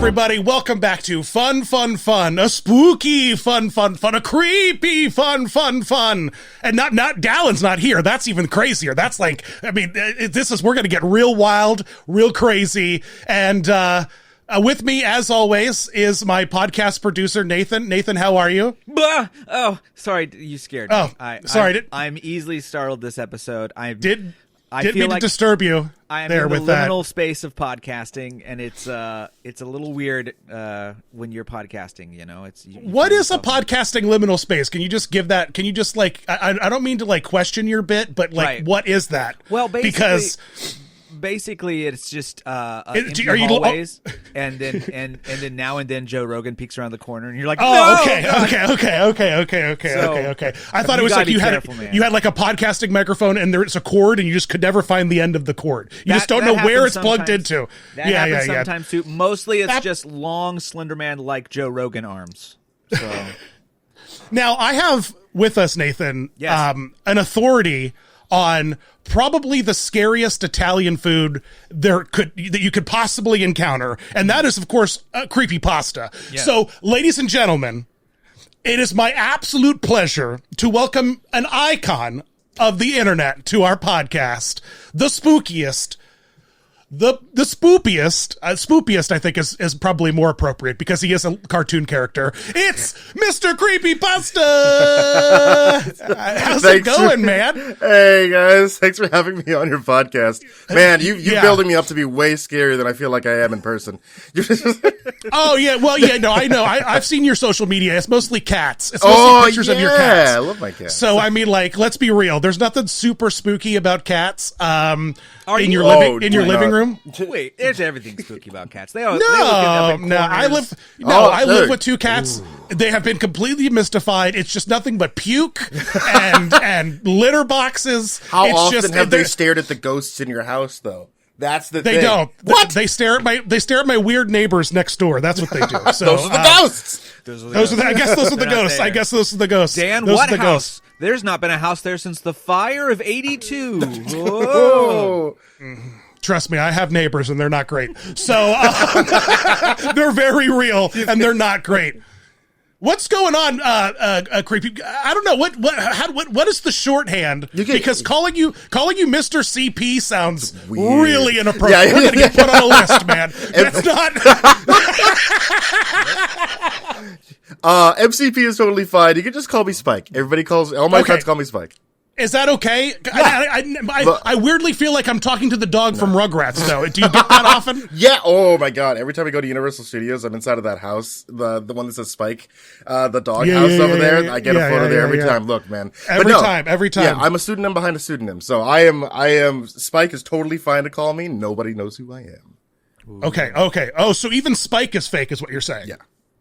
everybody. Welcome back to Fun, a spooky fun, a creepy fun. And not Dallin's not here. That's even crazier. That's like, I mean, we're going to get real wild, real crazy. And with me, as always, is my podcast producer, Nathan. Nathan, how are you? Oh, sorry, you scared me. Sorry. I'm easily startled this episode. I didn't feel mean like to disturb you. I am there in the with that liminal space of podcasting, and it's a little weird when you're podcasting. You know, what is a podcasting liminal space? Can you just give that? Can you just like? I don't mean to like question your bit, but like, right. What is that? Well, basically, it's just empty hallways, and then now and then Joe Rogan peeks around the corner, and you're like, oh, no! okay. I thought it was like you had like a podcasting microphone, and there's a cord, and you just could never find the end of the cord. You just don't know where it's plugged into. That happens sometimes too. Mostly, it's just long, slender man like Joe Rogan arms. So now I have with us, Nathan, yes. An authority on probably the scariest Italian food that you could possibly encounter, and that is, of course, creepypasta. Yeah. So, ladies and gentlemen, it is my absolute pleasure to welcome an icon of the internet to our podcast, the spookiest. The spoopiest, I think, is probably more appropriate because he is a cartoon character. It's Mr. Creepypasta! How's it going, man? Hey, guys. Thanks for having me on your podcast. Man, you're building me up to be way scarier than I feel like I am in person. Oh, yeah. Well, yeah, no, I know. I've seen your social media. It's mostly cats. It's mostly pictures of your cats. I love my cats. So, I mean, like, let's be real. There's nothing super spooky about cats in your living room. Wait, there's everything spooky about cats. They look I live with two cats. Ooh. They have been completely mystified. It's just nothing but puke and litter boxes. How often have they stared at the ghosts in your house, though? That's the thing. They don't. What? They stare at my weird neighbors next door. That's what they do. So, those are the ghosts. I guess those are the ghosts. I guess those are the ghosts. Dan, those what are the house? Ghosts. There's not been a house there since the fire of '82. Whoa. Trust me, I have neighbors and they're not great. So they're very real and they're not great. What's going on, creepy? I don't know what is the shorthand? Because calling you Mr. CP sounds really inappropriate. Yeah, We're gonna get put on a list, man. That's not. MCP is totally fine. You can just call me Spike. All my friends call me Spike. Is that okay? I weirdly feel like I'm talking to the dog from Rugrats, though. Do you get that often? Yeah. Oh, my God. Every time I go to Universal Studios, I'm inside of that house, the one that says Spike, the dog house over there. I get a photo there every time. Look, man. Every time. Yeah, I'm a pseudonym behind a pseudonym. So I am, Spike is totally fine to call me. Nobody knows who I am. Ooh. Okay. Oh, so even Spike is fake is what you're saying? Yeah.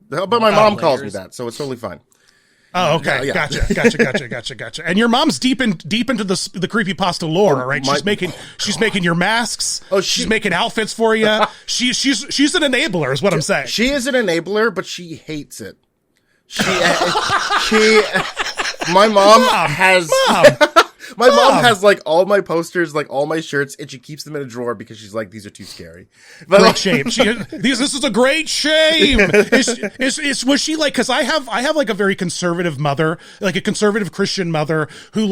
But my mom calls me that, so it's totally fine. Oh, okay. Yeah. Gotcha. And your mom's deep into the creepypasta lore, right? She's making your masks. Oh, she's making outfits for you. She's an enabler, is what I'm saying. She is an enabler, but she hates it. My mom has. My mom has like all my posters, like all my shirts, and she keeps them in a drawer because she's like, these are too scary. But great shame. This is a great shame. Was she like? Because I have like a very conservative mother, like a conservative Christian mother who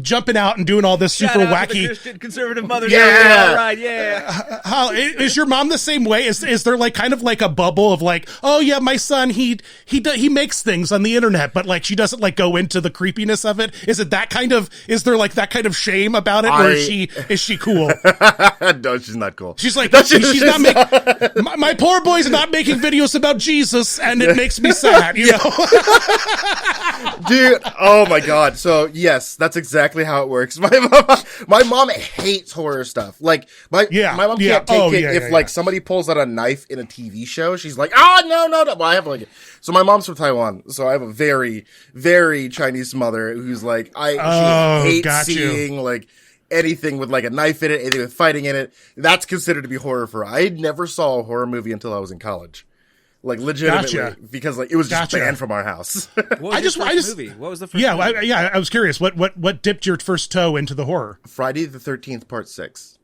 jumping out and doing all this super wacky Christian conservative mother. Yeah, all right, yeah. How is your mom the same way? Is there like kind of like a bubble of like, oh yeah, my son he makes things on the internet, but like she doesn't like go into the creepiness of it. Is there that kind of shame about it, or is she cool? No, she's not cool. She's like, she's not making, my poor boy's not making videos about Jesus, and it makes me sad, you know? Dude, oh my God. So yes, that's exactly how it works. My mom hates horror stuff. Like my mom can't take it if somebody pulls out a knife in a TV show. She's like, oh no. Well, I have like, so my mom's from Taiwan, so I have a very, very Chinese mother who's like, she hates seeing like anything with like a knife in it, anything with fighting in it. That's considered to be horror for her. I never saw a horror movie until I was in college. Like legitimately, because like it was just banned from our house. What was the first movie? What was the first movie? I was curious. What dipped your first toe into the horror? Friday the 13th, Part 6.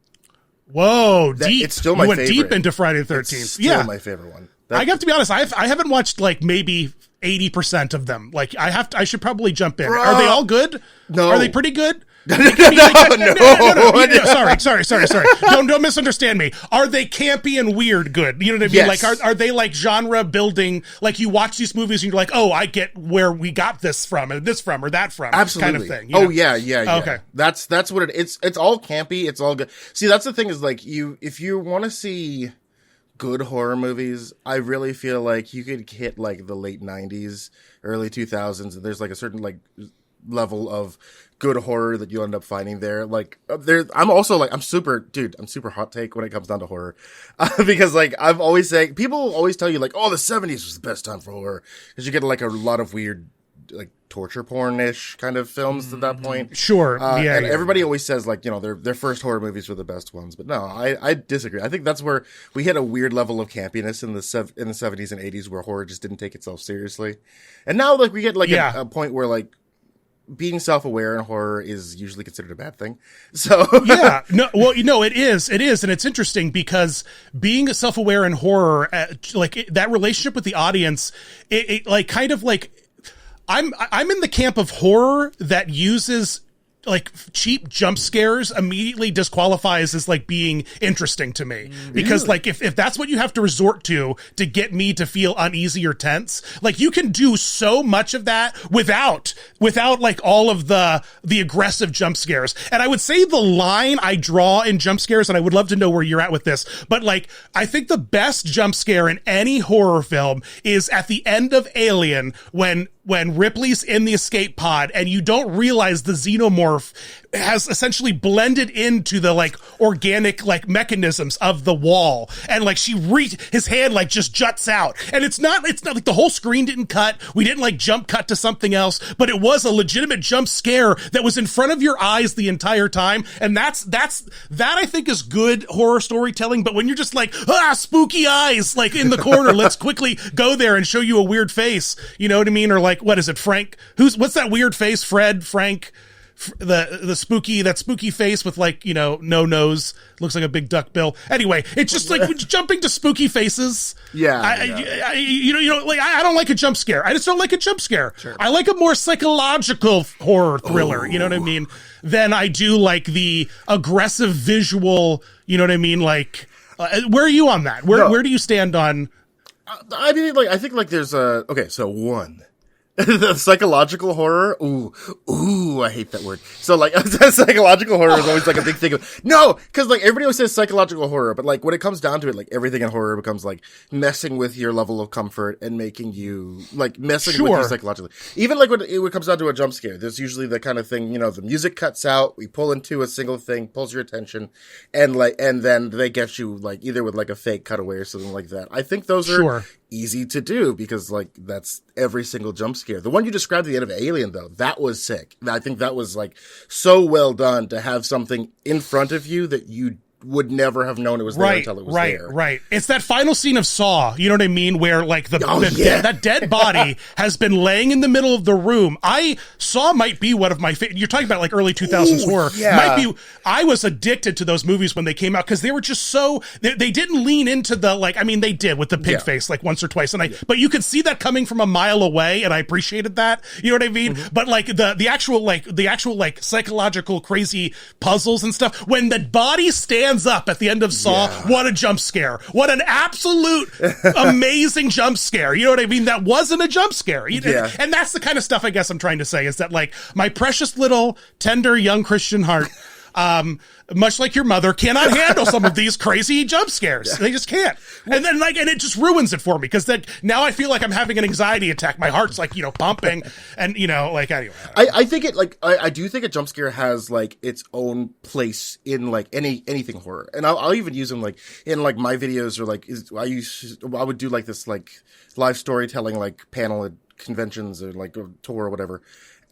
Whoa, deep. It's still my favorite. You went deep into Friday the 13th. It's still my favorite one. I have to be honest. I haven't watched like maybe 80% of them. Like I should probably jump in. Are they all good? No. Are they pretty good? No. Sorry. Don't misunderstand me. Are they campy and weird good? You know what I mean? Yes. Like, are they like genre building? Like you watch these movies and you're like, oh, I get where we got this from, and this from, or that from, absolutely, kind of thing. Oh know? yeah. Okay, that's what it's all campy. It's all good. See, that's the thing is like if you want to see good horror movies, I really feel like you could hit like the late 90s, early 2000s, and there's like a certain like level of good horror that you'll end up finding there. Like I'm super hot take when it comes down to horror, because like I've always saying, people always tell you like, oh, the 70s was the best time for horror because you get like a lot of weird like torture porn-ish kind of films at that point. Sure. And everybody always says like, you know, their first horror movies were the best ones, but no, I disagree. I think that's where we hit a weird level of campiness in the 70s and 80s where horror just didn't take itself seriously. And now like we get like a point where like being self-aware in horror is usually considered a bad thing. So it is, and it's interesting because being self-aware in horror, like that relationship with the audience, it like kind of like I'm in the camp of horror that uses like cheap jump scares immediately disqualifies as like being interesting to me. Because like if that's what you have to resort to get me to feel uneasy or tense, like you can do so much of that without like all of the aggressive jump scares. And I would say the line I draw in jump scares, and I would love to know where you're at with this, but like I think the best jump scare in any horror film is at the end of Alien when Ripley's in the escape pod and you don't realize the xenomorph has essentially blended into the like organic like mechanisms of the wall, and like his hand like just juts out, and it's not like the whole screen didn't cut, we didn't like jump cut to something else, but it was a legitimate jump scare that was in front of your eyes the entire time. And that I think is good horror storytelling. But when you're just like, spooky eyes like in the corner, let's quickly go there and show you a weird face, you know what I mean? Or like, what is it, Frank? What's that weird face? Frank, the spooky face with like, you know, no nose, looks like a big duck bill. Anyway, it's just like jumping to spooky faces. I don't like a jump scare. I just don't like a jump scare. Sure. I like a more psychological horror thriller. You know what I mean? Than I do like the aggressive visual. You know what I mean? Like, where are you on that? Where do you stand on? I mean, like I think like there's so one. The psychological horror. Ooh, I hate that word. So like psychological horror is always like a big thing because like everybody always says psychological horror, but like when it comes down to it, like everything in horror becomes like messing with your level of comfort and making you like messing with you psychologically. Even like when it comes down to a jump scare, there's usually the kind of thing, you know, the music cuts out, we pull into a single thing, pulls your attention, and then they get you like either with like a fake cutaway or something like that. I think those are easy to do because like that's every single jump scare. The one you described at the end of Alien though, that was sick. I think that was like so well done to have something in front of you that you would never have known it was there until it was there. Right. It's that final scene of Saw, you know what I mean? Where like that dead body has been laying in the middle of the room. Saw might be one of my favorite. You're talking about like early 2000s horror. Yeah. Might be. I was addicted to those movies when they came out because they were just so, they didn't lean into the like, I mean they did with the pig face like once or twice. But you could see that coming from a mile away and I appreciated that. You know what I mean? Mm-hmm. But like the actual psychological crazy puzzles and stuff, when the body stands up at the end of Saw, what a jump scare. What an absolute amazing jump scare. You know what I mean? That wasn't a jump scare. And that's the kind of stuff I guess I'm trying to say is that like my precious little tender young Christian heart, much like your mother, cannot handle some of these crazy jump scares. They just can't. And then like, and it just ruins it for me because then now I feel like I'm having an anxiety attack. My heart's like, you know, pumping and you know, like anyway. I think it like, I do think a jump scare has like its own place in like anything horror. And I'll even use them like in like my videos or like I would do like this like live storytelling, like panel at conventions or like a tour or whatever.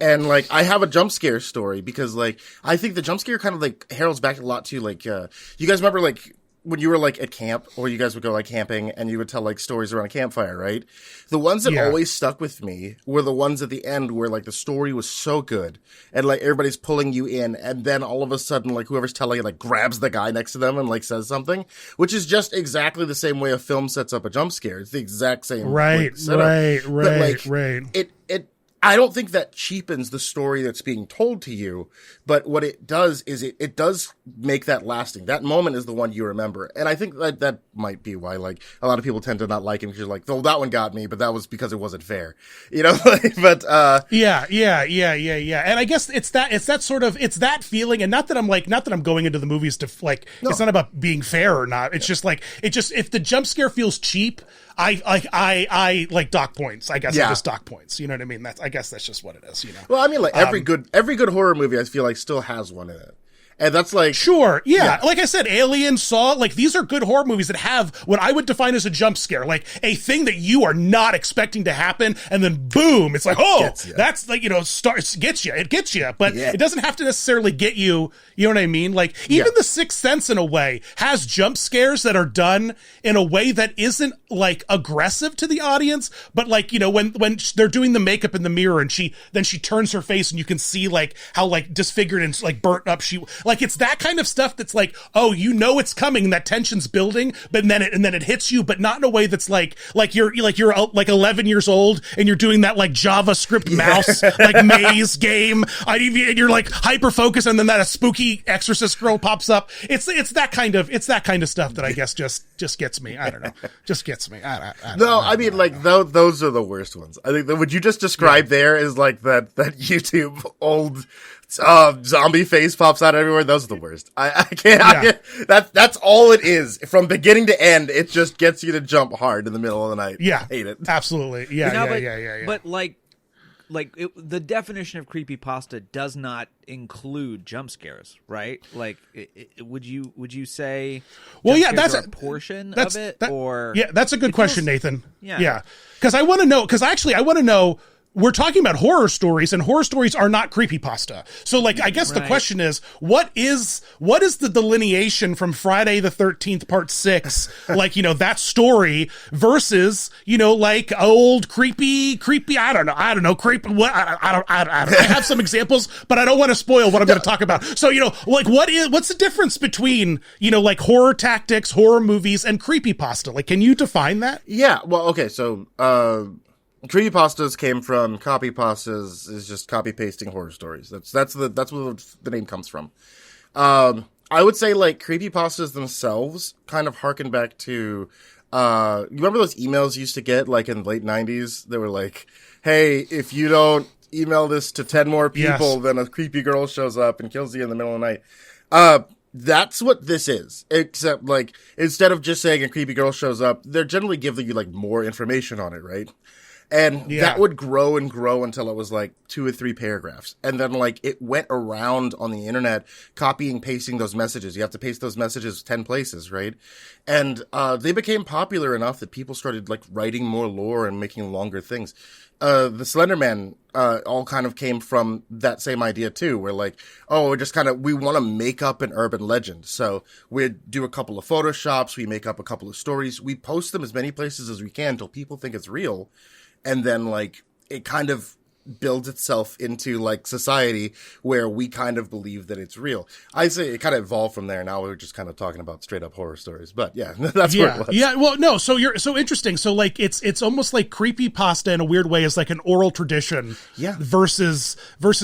And like I have a jump scare story because like I think the jump scare kind of like heralds back a lot to like you guys remember like when you were like at camp, or you guys would go like camping and you would tell like stories around a campfire, right? The ones that always stuck with me were the ones at the end where like the story was so good and like everybody's pulling you in, and then all of a sudden like whoever's telling it like grabs the guy next to them and like says something, which is just exactly the same way a film sets up a jump scare. It's the exact same setup. Right. I don't think that cheapens the story that's being told to you, but what it does is it does make that lasting. That moment is the one you remember. And I think that might be why, like, a lot of people tend to not like him, because you're like, oh, that one got me, but that was because it wasn't fair. You know? Yeah. And I guess it's that feeling, and not that I'm going into the movies to, like, no. It's not about being fair or not. It's just like, if the jump scare feels cheap, I like dock points. I guess I just dock points. You know what I mean? I guess that's just what it is. You know. Well, I mean, like every good horror movie, I feel like still has one in it. And that's like... Sure, yeah. Like I said, Alien, Saw, like these are good horror movies that have what I would define as a jump scare. Like a thing that you are not expecting to happen, and then boom, it's like, oh, that's like, it gets you. But it doesn't have to necessarily get you, you know what I mean? Like even The Sixth Sense in a way has jump scares that are done in a way that isn't like aggressive to the audience, but like, when they're doing the makeup in the mirror and she turns her face and you can see like how like disfigured and like burnt up like it's that kind of stuff that's like, oh, it's coming and that tension's building, but then it hits you, but not in a way that's like you're 11 years old and you're doing that like JavaScript mouse like maze game. And you're like hyper focused, and then that a spooky exorcist girl pops up. It's that kind of stuff that I guess just gets me. I don't know, just gets me. I mean, like those are the worst ones. I think that what you just described there is like that YouTube old zombie face pops out everywhere. Those are the worst. I can't. That's all it is from beginning to end. It just gets you to jump hard in the middle of the night. Yeah, I hate it. Absolutely. Yeah. But the definition of creepypasta does not include jump scares, right? Like, would you say? Well, that's a portion of it, or that's a good question, Nathan. Yeah, because I want to know. Because actually, I want to know. We're talking about horror stories, and horror stories are not creepypasta. So, like, I guess the question is, what is the delineation from Friday the 13th Part 6, like, that story versus, like old creepy, I don't know, creepy, what, I don't I have some examples, but I don't want to spoil what I'm going to talk about. So, like, what's the difference between, like horror tactics, horror movies, and creepypasta? Like, can you define that? Yeah, well, okay, so, creepypastas came from copypastas, is just copy pasting horror stories. That's where the name comes from. I would say like creepypastas themselves kind of harken back to you remember those emails you used to get like in the late 90s? They were like, hey, if you don't email this to 10 more people, then a creepy girl shows up and kills you in the middle of the night. That's what this is, except like instead of just saying a creepy girl shows up, they're generally giving you like more information on it, right? And that would grow and grow until it was like 2 or 3 paragraphs. And then like it went around on the internet, copying, pasting those messages. You have to paste those messages 10 places, right? And they became popular enough that people started like writing more lore and making longer things. The Slender Man all kind of came from that same idea too, where like, oh, we want to make up an urban legend. So we do a couple of photoshops, we make up a couple of stories, we post them as many places as we can until people think it's real. And then, like, it kind of builds itself into, like, society where we kind of believe that it's real. I say it kind of evolved from there. Now we're just kind of talking about straight-up horror stories. But, yeah, that's where it was. Yeah, well, no, so you're so interesting. So, like, it's almost like creepypasta in a weird way is like an oral tradition versus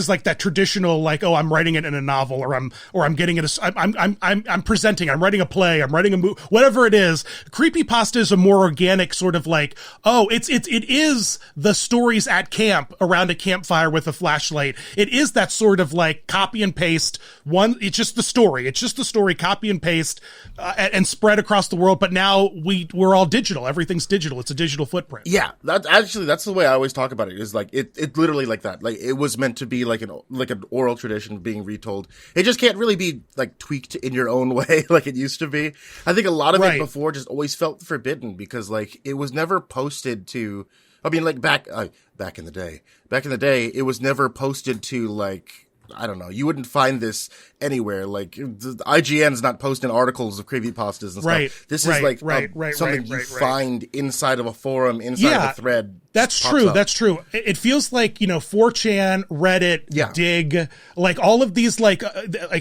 like, that traditional, like, oh, I'm writing it in a novel or I'm getting it, I'm presenting, I'm writing a play, I'm writing a movie, whatever it is. Creepypasta is a more organic sort of like, oh, it is the stories at camp around a campfire with a flashlight. It is that sort of like copy and paste one. It's just the story, copy and paste and spread across the world. But now we're all digital. Everything's digital. It's a digital footprint. Yeah. That's the way I always talk about it, is like, it literally like that. Like it was meant to be like an oral tradition being retold. It just can't really be like tweaked in your own way like it used to be. I think a lot of it before just always felt forbidden because like it was never posted to, I mean, like back in the day, it was never posted to like I don't know. You wouldn't find this anywhere. Like IGN's not posting articles of creepypastas and stuff. This is like something you find inside of a forum, inside of a thread. That's true. That's true. It feels like, 4chan, Reddit, Dig, like all of these, like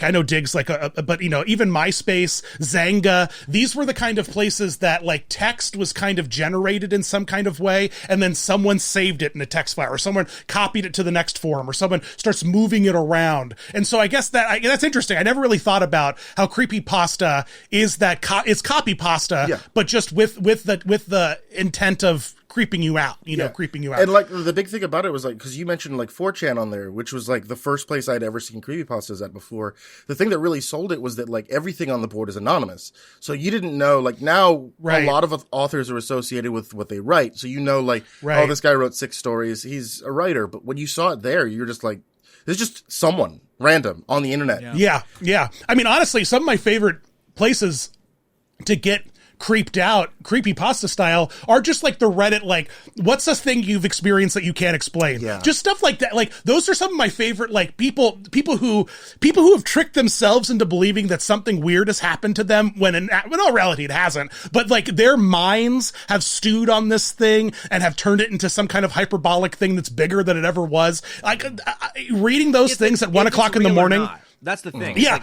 I know Dig's like but even MySpace, Zanga, these were the kind of places that like text was kind of generated in some kind of way, and then someone saved it in a text file, or someone copied it to the next forum, or someone starts moving it around. And so I guess that's interesting. I never really thought about how creepypasta is that it's copypasta, but just with the intent of creeping you out, creeping you out. And like the big thing about it was like, because you mentioned like 4chan on there, which was like the first place I'd ever seen creepypastas at before. The thing that really sold it was that like everything on the board is anonymous. So you didn't know, like now a lot of authors are associated with what they write. So oh, this guy wrote 6 stories. He's a writer. But when you saw it there, you're just like, there's just someone random on the internet. Yeah. I mean, honestly, some of my favorite places to get creeped out, creepypasta style, are just like the Reddit, like, what's the thing you've experienced that you can't explain? Yeah. Just stuff like that. Like, those are some of my favorite, like, people who have tricked themselves into believing that something weird has happened to them when in all reality it hasn't. But like, their minds have stewed on this thing and have turned it into some kind of hyperbolic thing that's bigger than it ever was. Like, reading those things at 1 o'clock in the morning. That's the thing. Yeah.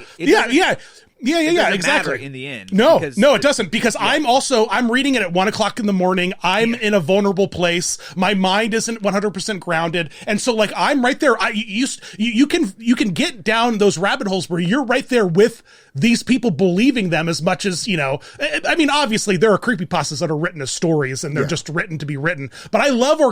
Exactly. In the end, no, it doesn't, because I'm reading it at 1 o'clock in the morning. I'm in a vulnerable place. My mind isn't 100% grounded, and so like I'm right there. You can get down those rabbit holes where you're right there with these people believing them as much as I mean, obviously there are creepypastas that are written as stories and they're just written to be written. But I love when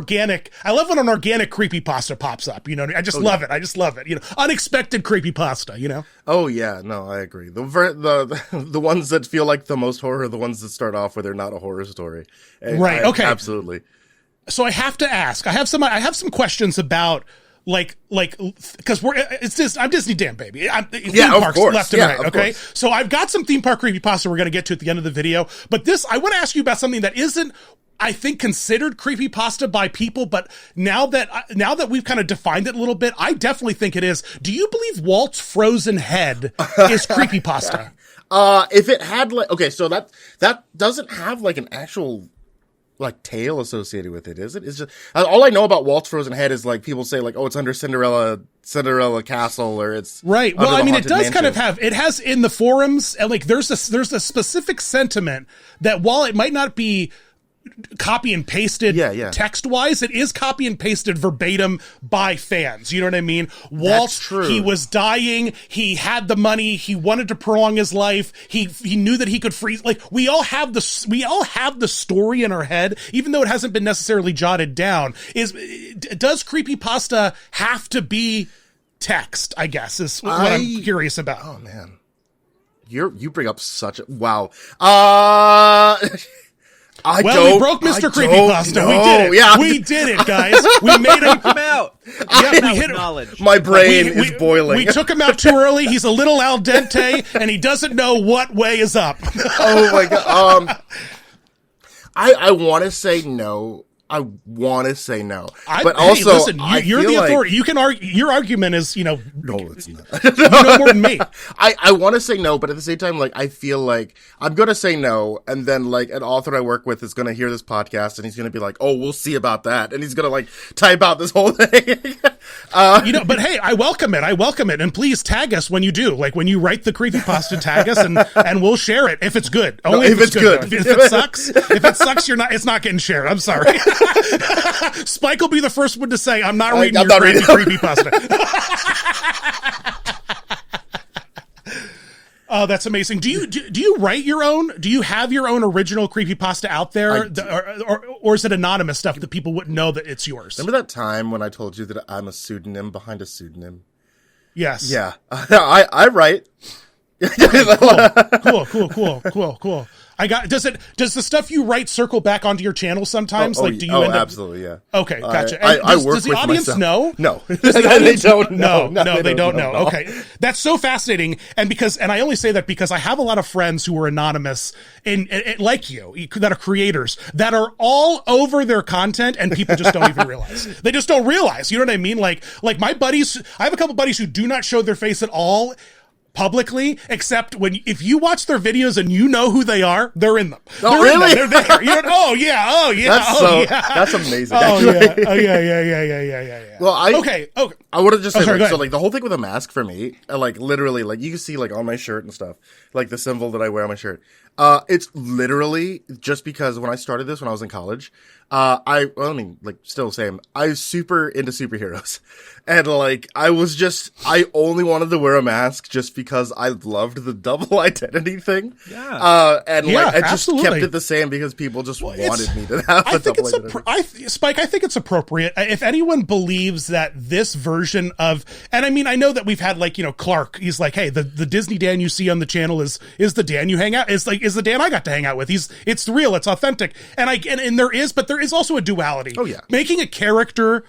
an organic creepypasta pops up. I just love it. I just love it. Unexpected creepypasta. Oh yeah, no, I agree. The ones that feel like the most horror are the ones that start off where they're not a horror story. Right. Okay. Absolutely. So I have to ask. I have some questions about because I'm Disney Dan, baby. Theme parks left and right. Okay. So I've got some theme park creepypasta we're going to get to at the end of the video, but I want to ask you about something that isn't, I think, considered creepypasta by people, but now that we've kind of defined it a little bit, I definitely think it is. Do you believe Walt's frozen head is creepypasta? If it had so that doesn't have like an actual like tale associated with it, is it? It's just all I know about Walt's frozen head is like people say like, oh, it's under Cinderella Castle, or it's right. Well, I mean, it does kind of have. It has in the forums, and like there's a specific sentiment that while it might not be copy and pasted text wise, it is copy and pasted verbatim by fans. You know what I mean? Walt, he was dying, he had the money, he wanted to prolong his life, he knew that he could freeze. Like we all have the story in our head, even though it hasn't been necessarily jotted down. Does creepypasta have to be text, I guess, is what I'm curious about. Oh man. You bring up such a wow. We broke Mr. Creepypasta. We did it. Yeah. We did it, guys. We made him come out. Yeah, we hit knowledge. My brain is boiling. We took him out too early. He's a little al dente, and he doesn't know what way is up. Oh my god. I want to say no. But also, listen, you're the authority. You can argue. Your argument is, no, it's not. You know more than me. I want to say no, but at the same time, like, I feel like I'm going to say no. And then like an author I work with is going to hear this podcast and he's going to be like, oh, we'll see about that. And he's going to like type out this whole thing. But hey, I welcome it. And please tag us when you do, like when you write the creepypasta, tag us and we'll share it if it's good. Only if it's good. If it sucks, it's not getting shared. I'm sorry. Spike will be the first one to say, I'm not reading your crazy creepypasta. Oh, that's amazing. Do you write your own? Do you have your own original creepypasta out there? Or is it anonymous stuff that people wouldn't know that it's yours? Remember that time when I told you that I'm a pseudonym behind a pseudonym? Yes. Yeah. I write. Cool. Does the stuff you write circle back onto your channel sometimes? Do you end up? Absolutely, yeah. Okay, gotcha. Does the audience myself. know? No. They don't know. No, they don't know. Okay. That's so fascinating. And I only say that because I have a lot of friends who are anonymous and like you, that are creators that are all over their content and people just don't even realize. They just don't realize. You know what I mean? Like my buddies, I have a couple buddies who do not show their face at all publicly, except if you watch their videos and you know who they are, they're in them. Oh, really? They're there. Oh yeah. That's amazing. Yeah. Well, I would have just said, so like the whole thing with a mask for me, like literally, like you can see like on my shirt and stuff, like the symbol that I wear on my shirt. It's literally just because when I started this when I was in college, I was super into superheroes. And like, I only wanted to wear a mask just because I loved the double identity thing. Yeah. I just kept it the same because people just wanted me to have a double identity. Spike, I think it's appropriate. If anyone believes that this version of, and I mean, I know that we've had like, Clark, he's like, hey, the Disney Dan you see on the channel is the Dan you hang out. Is the Dan I got to hang out with. It's real. It's authentic. And there is also a duality. Oh yeah. Making a character.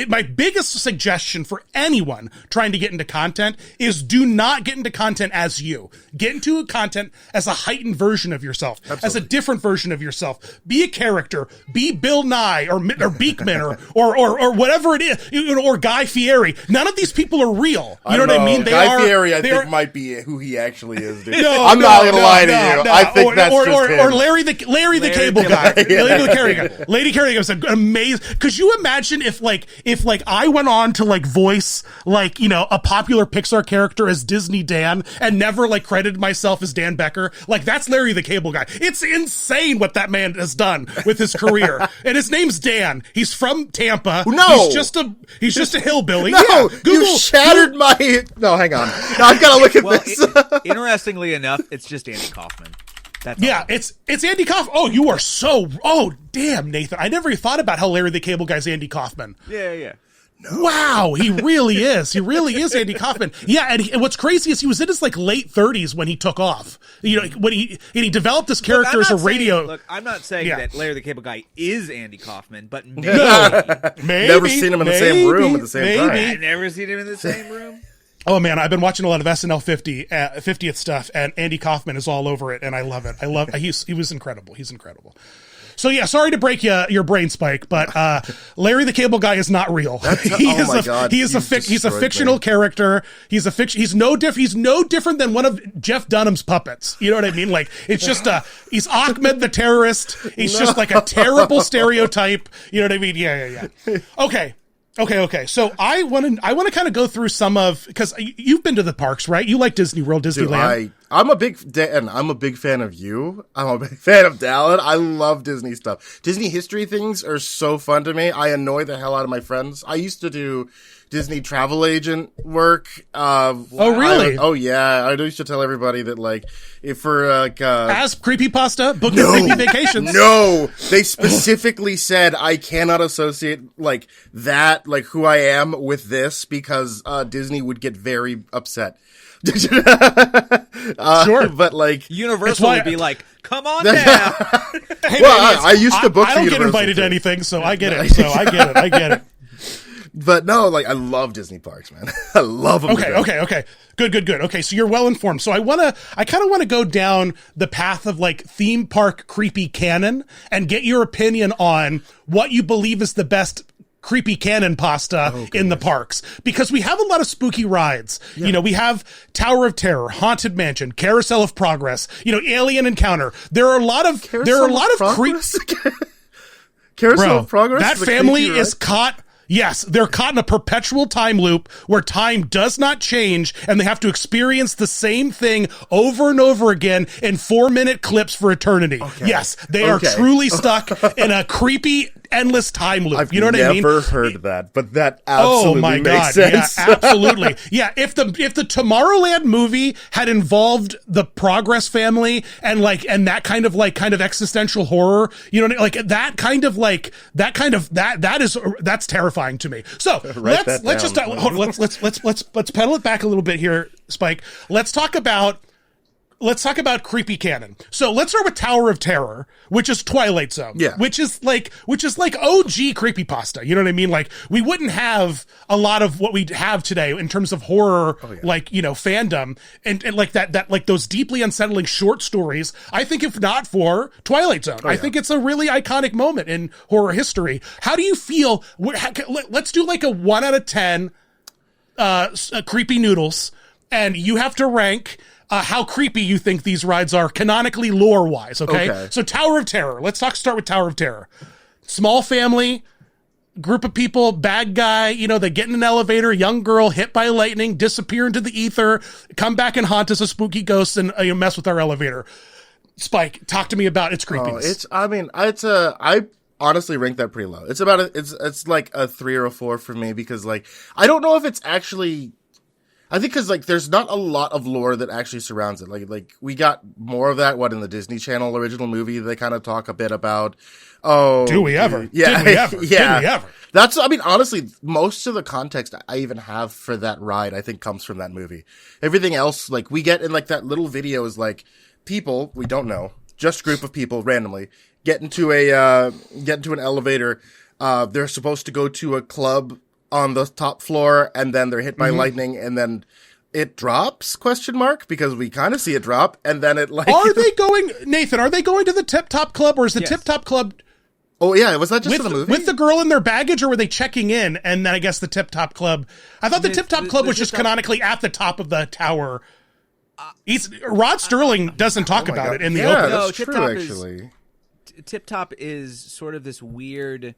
My biggest suggestion for anyone trying to get into content is do not get into content as you. Get into content as a heightened version of yourself, Absolutely. As a different version of yourself. Be a character. Be Bill Nye or Beekman or whatever it is, or Guy Fieri. None of these people are real. You know what I mean? Guy Fieri, I think, might be who he actually is. Dude. I'm not gonna lie to you. I think that's just him. Or Larry the Cable Guy. Larry the Carry Guy. Lady Carry Guy was amazing. Could you imagine if I went on to like voice like, a popular Pixar character as Disney Dan and never like credited myself as Dan Becker, like that's Larry the Cable Guy. It's insane what that man has done with his career. And his name's Dan. He's from Tampa. No. He's just a hillbilly. No, yeah, you shattered my... No, hang on. No, I've got to look at this. Interestingly enough, it's just Andy Kaufman. It's Andy Kaufman. Oh, you are so... Oh, damn, Nathan. I never thought about how Larry the Cable Guy's Andy Kaufman. Yeah. No. Wow, he really is. He really is Andy Kaufman. Yeah, and what's crazy is he was in his like late 30s when he took off. When he developed this character as a radio. I'm not saying that Larry the Cable Guy is Andy Kaufman, but maybe. Never seen him in the same room at the same time. I've never seen him in the same room. Oh man, I've been watching a lot of SNL 50th stuff, and Andy Kaufman is all over it, and I love it. He was incredible. He's incredible. So yeah, sorry to break your brain, Spike, but Larry the Cable Guy is not real. He's a fictional character. He's no different than one of Jeff Dunham's puppets. You know what I mean? Like it's just he's Ahmed the terrorist. He's just like a terrible stereotype. You know what I mean? Yeah. Okay. So I want to kind of go through some of, because you've been to the parks, right? You like Disney World, Disneyland. I'm a big fan of you. I'm a big fan of Dallin. I love Disney stuff. Disney history things are so fun to me. I annoy the hell out of my friends. I used to do Disney travel agent work. Oh, really? Yeah. I used to tell everybody that, like, if for like as Creepypasta, book your creepy vacations. No, they specifically said I cannot associate like that, like who I am with this, because Disney would get very upset. Sure, but like Universal would be like, "Come on down." Hey, well, I used to book. I don't get invited to anything, so I get it. I get it. But no, like I love Disney parks, man. I love them. Okay. Good. Okay, so you're well informed. So I kind of want to go down the path of like theme park creepy canon and get your opinion on what you believe is the best creepy canon pasta in the parks, because we have a lot of spooky rides. Yeah. We have Tower of Terror, Haunted Mansion, Carousel of Progress, Alien Encounter. There are a lot of Carousel of Progress. That family is caught. Yes, they're caught in a perpetual time loop where time does not change, and they have to experience the same thing over and over again in 4-minute clips for eternity. Okay. Yes, they are truly stuck in a creepy, endless time loop. I've you know what I mean? Never heard that, but that absolutely makes sense. Yeah, absolutely. Yeah, if the Tomorrowland movie had involved the Progress family and that kind of existential horror, that's terrifying to me. So let's pedal it back a little bit here, Spike. Let's talk about creepy canon. So let's start with Tower of Terror, which is Twilight Zone. Yeah. Which is like OG creepypasta. You know what I mean? Like, we wouldn't have a lot of what we have today in terms of horror, fandom and like that, like those deeply unsettling short stories. I think if not for Twilight Zone, I think it's a really iconic moment in horror history. How do you feel? Let's do like a 1 out of 10, creepy noodles, and you have to rank how creepy you think these rides are canonically lore-wise, okay? So Tower of Terror. Let's start with Tower of Terror. Small family, group of people, bad guy, they get in an elevator, young girl hit by lightning, disappear into the ether, come back and haunt us as spooky ghosts and mess with our elevator. Spike, talk to me about its creepiness. I honestly rank that pretty low. It's like a 3 or a 4 for me because like, I don't know if it's actually... I think because like there's not a lot of lore that actually surrounds it. Like we got more of that in the Disney Channel original movie. They kind of talk a bit about do we ever? Yeah, did we ever? Yeah. Did we ever? That's honestly most of the context I even have for that ride I think comes from that movie. Everything else like we get in like that little video is like people we don't know, just a group of people randomly get into an elevator. They're supposed to go to a club on the top floor, and then they're hit by lightning, and then it drops, ? Because we kind of see it drop, and then it like... Are they going to the Tip Top Club, or is the Tip Top Club... Oh, yeah, was that just in the movie? With the girl in their baggage, or were they checking in, and then I guess the Tip Top Club... I thought the Tip Top Club was just canonically at the top of the tower. Rod Sterling doesn't talk about it in the opening. That's true, actually. Tip Top is sort of this weird...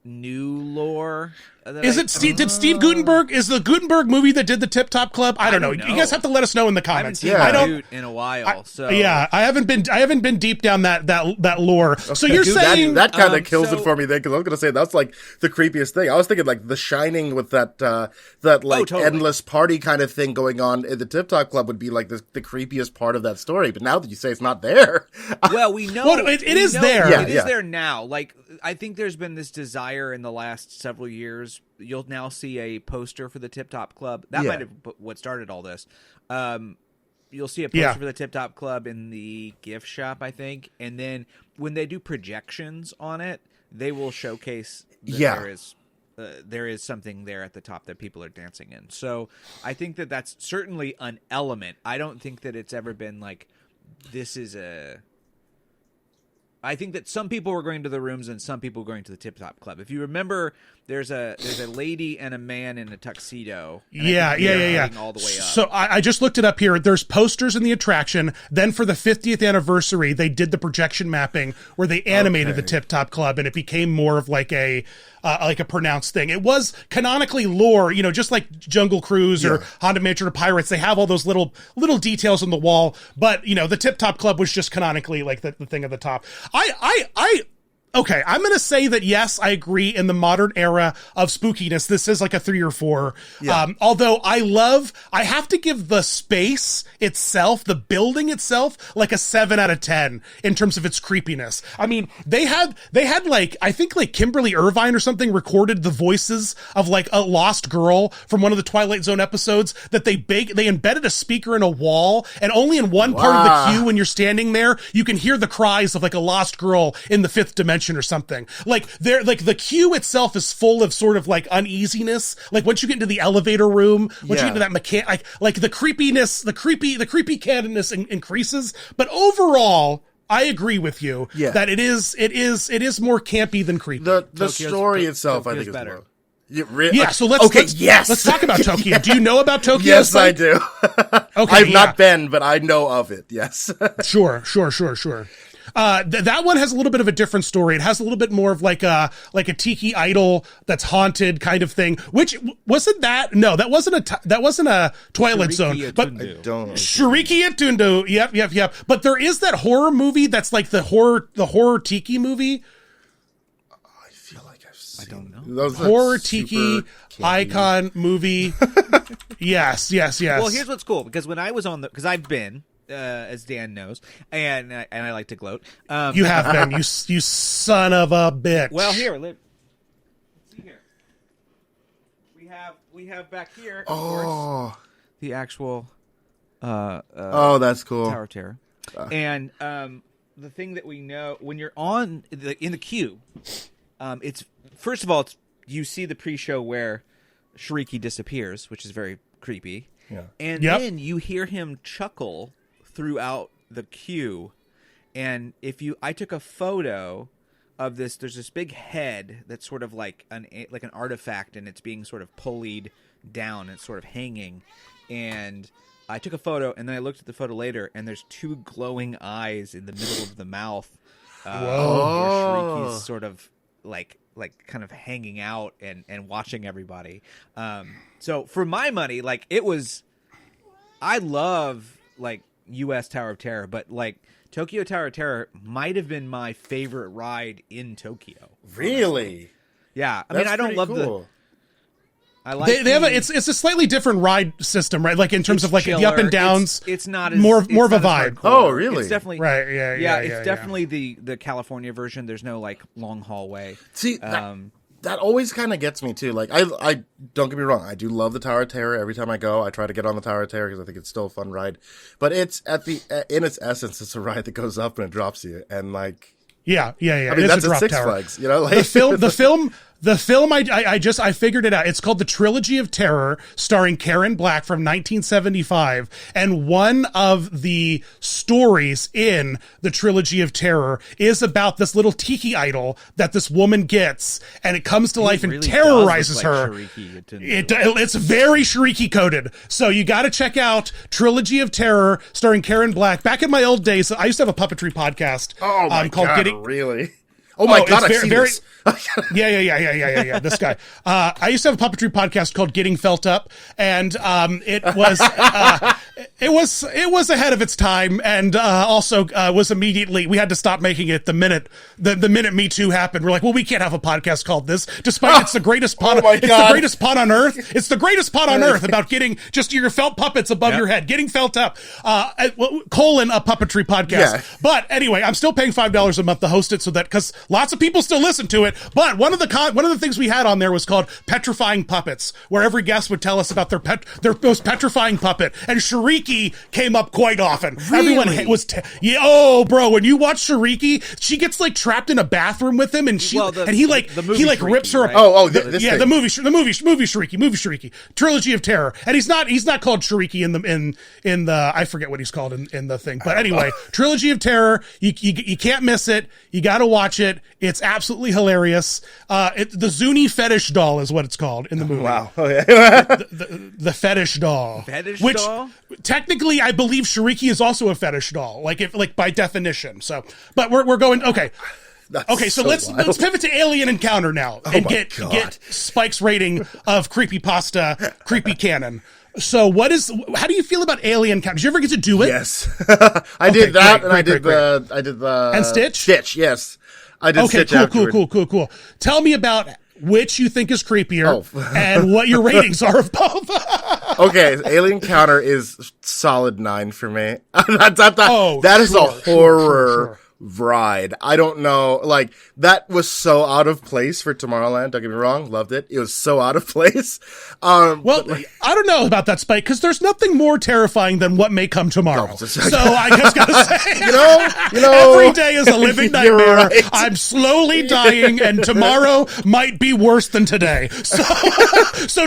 new lore. Did Steve Gutenberg, is the Gutenberg movie that did the Tip Top Club? I don't know. You guys have to let us know in the comments. I don't in a while. I haven't been deep down that lore. Okay. So you're saying that kind of kills it for me then, because I was going to say that's like the creepiest thing. I was thinking like The Shining with that totally. Endless party kind of thing going on in the Tip Top Club would be like the creepiest part of that story. But now that you say it's not there, well, we know it is there. It is there now. Like I think there's been this desire in the last several years. You'll now see a poster for the Tip Top Club. That might have what started all this. You'll see a poster for the Tip Top Club in the gift shop, I think. And then when they do projections on it, they will showcase that there is something there at the top that people are dancing in. So I think that that's certainly an element. I don't think that it's ever been like, this is a... I think that some people were going to the rooms and some people were going to the Tip Top Club. If you remember, there's a lady and a man in a tuxedo. Yeah. All the way up. So I just looked it up here. There's posters in the attraction. Then for the 50th anniversary, they did the projection mapping where they animated the Tip Top Club, and it became more of like a pronounced thing. It was canonically lore, just like Jungle Cruise or Haunted Mansion or Pirates. They have all those little details on the wall, but the Tip Top Club was just canonically like the thing at the top. Okay, I'm going to say that, yes, I agree. In the modern era of spookiness, this is like a 3 or 4. Yeah. Although I have to give the space itself, the building itself, like a 7 out of 10 in terms of its creepiness. I mean, they had like, I think like Kimberly Irvine or something recorded the voices of like a lost girl from one of the Twilight Zone episodes that they embedded a speaker in a wall, and only in one part of the queue when you're standing there, you can hear the cries of like a lost girl in the 5th dimension or something. Like the queue itself is full of sort of like uneasiness. Like once you get into the elevator room, once you get into that like the creepiness, the creepy cannonness increases. But overall, I agree with you that it is more campy than creepy. The story itself, I think, is better. So let's talk about Tokyo. Do you know about Tokyo? Yes, I do. Okay, I've not been, but I know of it. Yes. Sure. That one has a little bit of a different story. It has a little bit more of like a tiki idol that's haunted kind of thing. Which wasn't that? No, that wasn't a Twilight Zone. But I don't. Shiriki Atundu. Yep. But there is that horror movie that's like the horror tiki movie. I feel like I've seen. I don't know. Those horror tiki icon movie. Yes. Well, here's what's cool, because when I was because I've been. As Dan knows, and I like to gloat. You have been, you son of a bitch. Well, let's see here. We have back here, of course, the actual Oh, that's cool. Tower of Terror. And the thing that we know when you're in the queue, it's first of all, you see the pre-show where Shariki disappears, which is very creepy. Yeah. And then you hear him chuckle throughout the queue. And I took a photo of this. There's this big head that's sort of like an artifact, and it's being sort of pulleyed down. It's sort of hanging. And I took a photo, and then I looked at the photo later, and there's two glowing eyes in the middle of the mouth. Where Shariki's sort of like kind of hanging out and watching everybody. So for my money, like I love like U.S. Tower of Terror, but like Tokyo Tower of Terror might have been my favorite ride in Tokyo. Really? Honestly. Yeah. I mean, I don't love cool. I like they have it's a slightly different ride system, right? Like in terms of like chiller. the up and downs. It's not as, more of a vibe. Hardcore. Oh, really? It's definitely right. Yeah. It's definitely the California version. There's no like long hallway. See, that always kind of gets me too. Like I don't get me wrong, I do love the Tower of Terror. Every time I go, I try to get on the Tower of Terror because I think it's still a fun ride. But it's in its essence, it's a ride that goes up and it drops you, and like. Yeah. I mean, that's a Six Flags, you know. Like, the film. I figured it out. It's called The Trilogy of Terror, starring Karen Black from 1975. And one of the stories in the Trilogy of Terror is about this little tiki idol that this woman gets, and it comes to life and really terrorizes her. Shariki, It's very Shariki coded. So you got to check out Trilogy of Terror, starring Karen Black. Back in my old days, I used to have a puppetry podcast. Oh my called God, Getting. Really? Oh my God, I've seen this. Yeah. This guy. I used to have a puppetry podcast called Getting Felt Up, and it was ahead of its time, and also was immediately, we had to stop making it the minute Me Too happened. We're like, well, we can't have a podcast called this, despite it's the greatest pod. It's the greatest pod on earth. It's the greatest pod on earth about getting just your felt puppets above your head, getting felt up. A puppetry podcast. Yeah. But anyway, I'm still paying $5 a month to host it, so that because lots of people still listen to it. But one of the things we had on there was called Petrifying Puppets, where every guest would tell us about their most petrifying puppet, and Shariki came up quite often. Really? Everyone was bro, when you watch Shariki, she gets like trapped in a bathroom with him, and he Shariki, rips her. Right? The movie Shariki, Trilogy of Terror, and he's not called Shariki in the I forget what he's called in the thing, but anyway, Trilogy of Terror, you can't miss it. You got to watch it. It's absolutely hilarious. The Zuni fetish doll is what it's called in the movie. Wow. Oh, yeah. the fetish doll. Which doll? Technically, I believe Shariki is also a fetish doll, like by definition. So, but we're going okay. So let's pivot to Alien Encounter now and get Spike's rating of Creepypasta, Creepy Canon. So how do you feel about Alien Encounter? Did you ever get to do it? Yes. I did that, and I did the and Stitch? Stitch, yes. I did Stitch afterward. Cool. Tell me about which you think is creepier and what your ratings are of both. Okay, Alien Encounter is solid 9 for me. That is a horror ride. I don't know, like, that was so out of place for Tomorrowland. Don't get me wrong, loved it. It was so out of place. I don't know about that, Spike, because there's nothing more terrifying than what may come tomorrow. So I just gotta say, you know, every day is a living nightmare. Right. I'm slowly dying, and tomorrow might be worse than today. So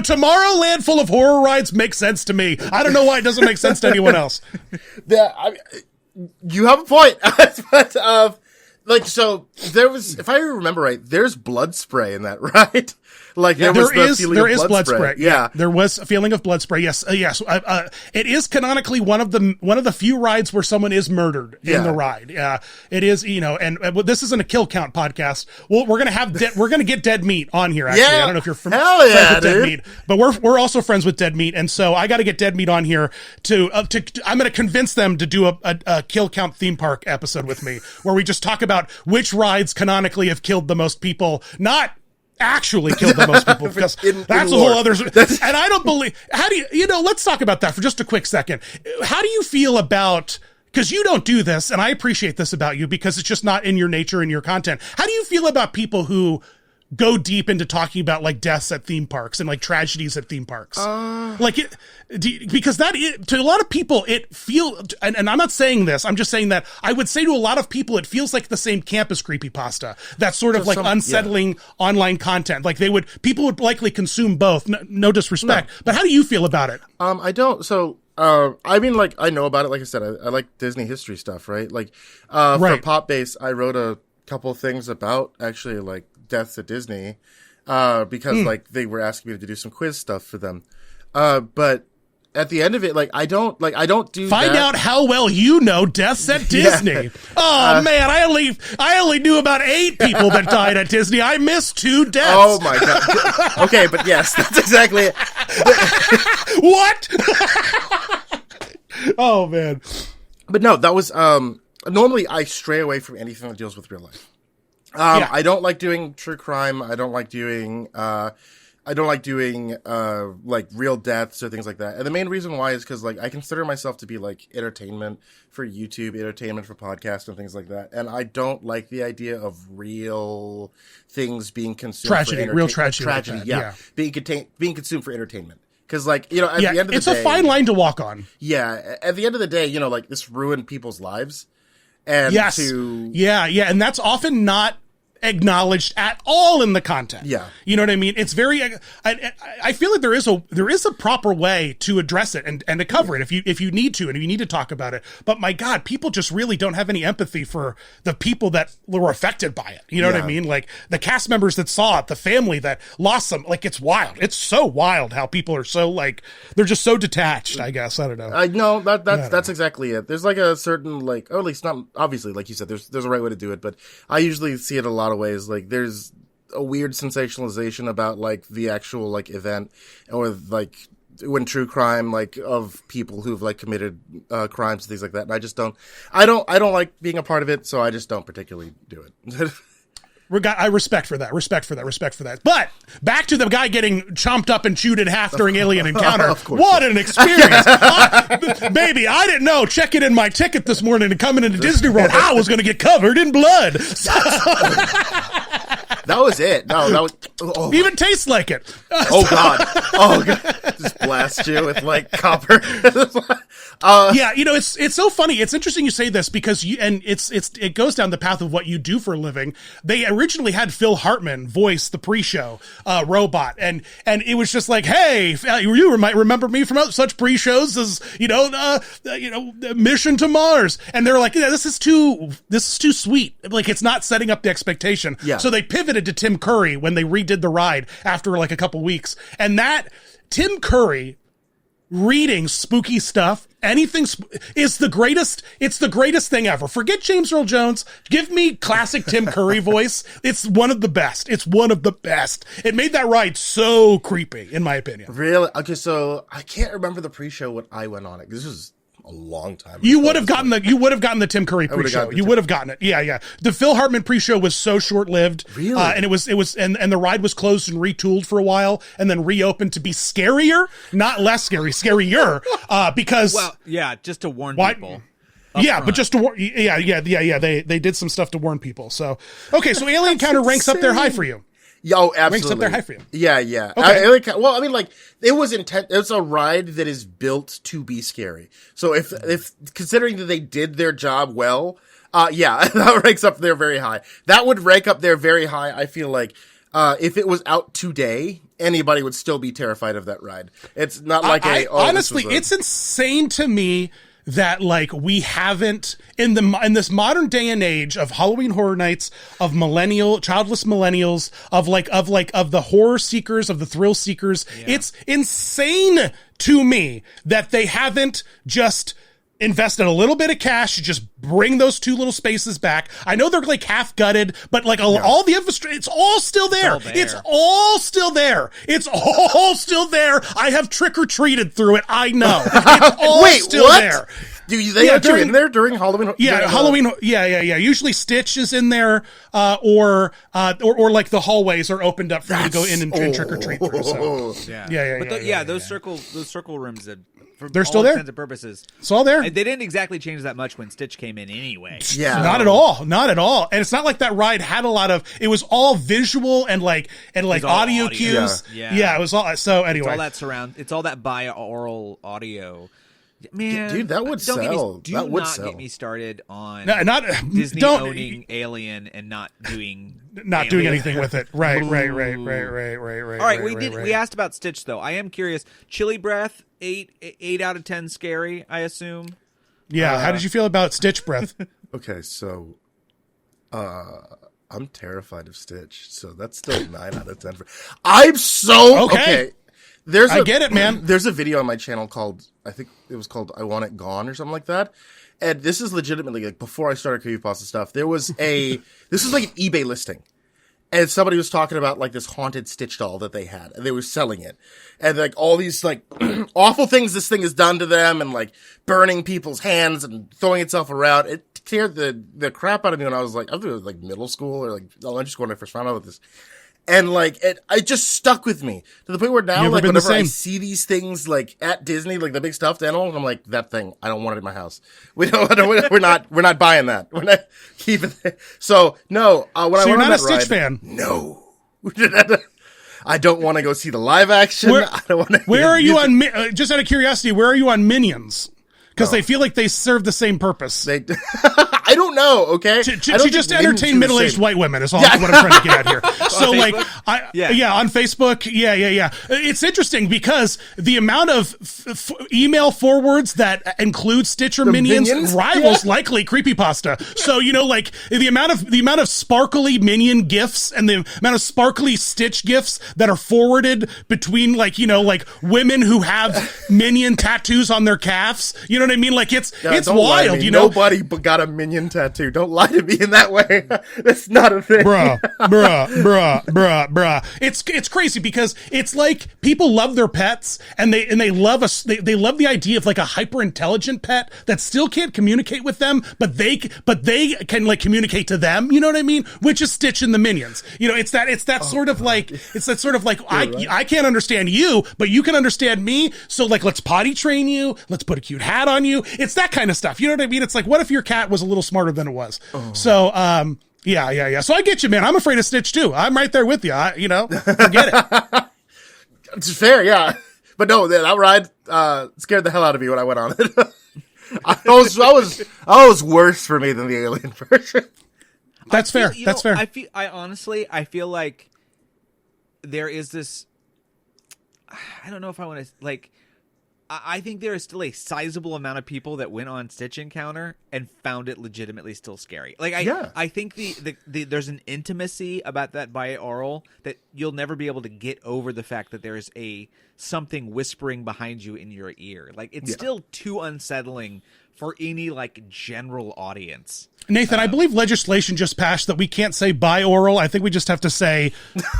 Tomorrowland full of horror rides makes sense to me. I don't know why it doesn't make sense to anyone else. You have a point. But, so there was, if I remember right, there's blood spray in that, right? Like there is blood spray. Yeah, there was a feeling of blood spray. Yes. It is canonically one of the few rides where someone is murdered in the ride. Yeah, it is. And this isn't a kill count podcast. Well, we're gonna get Dead Meat on here. Actually, I don't know if you're friends with Dead Meat, but we're also friends with Dead Meat, and so I got to get Dead Meat on here to I'm going to convince them to do a kill count theme park episode with me, where we just talk about which rides canonically have killed the most people, not actually killed the most people, because that's a whole other. And I don't believe. How do you let's talk about that for just a quick second. How do you feel about, because you don't do this, and I appreciate this about you because it's just not in your nature and your content. How do you feel about people who go deep into talking about like deaths at theme parks and like tragedies at theme parks? Because to a lot of people it and I'm not saying this, I'm just saying that I would say to a lot of people it feels like the same camp as Creepypasta. That sort of unsettling online content. Like people would likely consume both. No disrespect, but how do you feel about it? I don't. So I mean, like, I know about it. Like I said, I like Disney history stuff, right? Like, for Pop Base, I wrote a couple things about actually like deaths at Disney, because like they were asking me to do some quiz stuff for them. But at the end of it, like, I don't do Find out how well you know deaths at Disney. Oh man, I only knew about 8 people that died at Disney. I missed 2 deaths. Oh my god. Okay, but yes, that's exactly it. What? Oh man. But no, that was normally I stray away from anything that deals with real life. I don't like doing true crime. I don't like doing like real deaths or things like that. And the main reason why is because like I consider myself to be like entertainment for YouTube, entertainment for podcasts and things like that. And I don't like the idea of real things being consumed real tragedy, being consumed for entertainment. Because like, you know, at the end of the day, it's a fine line to walk on. Yeah, at the end of the day, you know, like this ruined people's lives. And and that's often not acknowledged at all in the content. Yeah. You know what I mean? It's very, I feel like there is a proper way to address it and to cover it if you need to, and if you need to talk about it. But my God, people just really don't have any empathy for the people that were affected by it. You know what I mean? Like the cast members that saw it, the family that lost them, like it's wild. It's so wild how people are so like, they're just so detached, I guess. I don't know. No, that's exactly it. There's like a certain like, or at least not obviously, like you said, there's a right way to do it, but I usually see it a lot of ways. Like there's a weird sensationalization about like the actual like event, or like when true crime like of people who've like committed crimes and things like that. And I don't like being a part of it, so I just don't particularly do it. I respect for that. But back to the guy getting chomped up and chewed in half during Alien Encounter. What an experience. Baby, I didn't know checking in my ticket this morning and coming into Disney World, I was going to get covered in blood. That was it. No, that was... Oh. Even tastes like it. Oh, God. Oh, God. Just blast you with, like, copper. Yeah, you know, it's so funny. It's interesting you say this because it goes down the path of what you do for a living. They originally had Phil Hartman voice the pre-show robot, and it was just like, hey, you might remember me from such pre-shows as Mission to Mars, and they're like, yeah, this is too sweet. Like it's not setting up the expectation. Yeah. So they pivoted to Tim Curry when they redid the ride after like a couple weeks, and that Tim Curry reading spooky stuff, anything is the greatest. It's the greatest thing ever. Forget James Earl Jones. Give me classic Tim Curry voice. It's one of the best. It made that ride so creepy, in my opinion. Really? Okay, so I can't remember the pre-show when I went on it. This was a long time ago. You would have gotten the Tim Curry pre-show. You would have gotten it. Yeah. The Phil Hartman pre-show was so short-lived. Really? And it was the ride was closed and retooled for a while and then reopened to be scarier, not less scary, scarier. Because just to warn people. But just to warn. Yeah. They did some stuff to warn people. So okay, so Alien Encounter ranks up there high for you. Yo, absolutely. Ranks up there high for you. Yeah. Okay. Well, I mean, like, it was intent. It's a ride that is built to be scary. So if considering that they did their job well, that ranks up there very high. That would rank up there very high. I feel like, if it was out today, anybody would still be terrified of that ride. It's not like honestly, it's insane to me that like we haven't in this modern day and age of Halloween Horror Nights, of childless millennials, of the horror seekers, of the thrill seekers. Yeah. It's insane to me that they haven't just invested a little bit of cash to just bring those 2 little spaces back. I know they're like half gutted, but like all the infrastructure, it's all still there. It's all still there. I have trick or treated through it. I know. It's all still there. Do they let you in there during Halloween? Yeah, Halloween. Yeah. Usually Stitch is in there, or like the hallways are opened up for you to go in and trick or treat through. So. Yeah. But those circle rooms They're still there. Intents and purposes. It's all there. They didn't exactly change that much when Stitch came in anyway. Yeah. Not at all. Not at all. And it's not like that ride had a lot of, it was all visual and audio cues. Yeah. It was all, so anyway. It's all that binaural audio. Man, dude, that would sell. Do not get me started on Disney owning Alien and not doing anything with it. Right. All right, we asked about Stitch though. I am curious. Chili Breath, 8 out of 10 scary, I assume. Yeah. How did you feel about Stitch Breath? Okay, so I'm terrified of Stitch, so that's still 9 out of 10. I'm so okay. I get it, man. There's a video on my channel called, I think it was called I Want It Gone or something like that. And this is legitimately, like, before I started Creepypasta stuff, this was like an eBay listing. And somebody was talking about, like, this haunted Stitch doll that they had. And they were selling it. And, like, all these, like, awful things this thing has done to them. And, like, burning people's hands and throwing itself around. It scared the crap out of me when I was, like, I think it was, like, middle school or, like, elementary school when I first found out about this. And, like, it just stuck with me to the point where now, like, whenever I see these things, like, at Disney, like, the big stuffed animal, I'm like, that thing, I don't want it in my house. We're not buying that. We're not keeping it. So, no, when I went on that ride. So you're not a Stitch fan? No. I don't want to go see the live action. I don't want to. Where are you on, just out of curiosity, where are you on Minions? Because they feel like they serve the same purpose. I don't know, okay? To just entertain middle-aged white women is all what I'm trying to get at here. So, like, on Facebook, yeah. It's interesting because the amount of email forwards that include Stitch or Minions rivals likely Creepypasta. So, like, the amount of sparkly Minion gifs and the amount of sparkly Stitch gifs that are forwarded between, like, women who have Minion tattoos on their calves. You know what I mean? Like, it's wild, Nobody got a Minion tattoo. Don't lie to me in that way. That's not a thing. Bruh. It's crazy because it's like people love their pets and they love us. They love the idea of, like, a hyper intelligent pet that still can't communicate with them, but they can, like, communicate to them. You know what I mean? Which is Stitch and the Minions. It's that sort of like I can't understand you, but you can understand me. So, like, let's potty train you. Let's put a cute hat on you. It's that kind of stuff. You know what I mean? It's like, what if your cat was a little smarter than it was? So, yeah. So I get you, man. I'm afraid of Stitch too. I'm right there with you. Forget it. It's fair, yeah. But no, that ride scared the hell out of me when I went on it. I was worse for me than the Alien version. That's fair. That's fair. I feel like there is this. I don't know if I want to, like. I think there is still a sizable amount of people that went on Stitch Encounter and found it legitimately still scary. Like, I think there's an intimacy about that binaural that you'll never be able to get over the fact that there is something whispering behind you in your ear. Like, it's still too unsettling for any, like, general audience. Nathan, I believe legislation just passed that we can't say binaural. I think we just have to say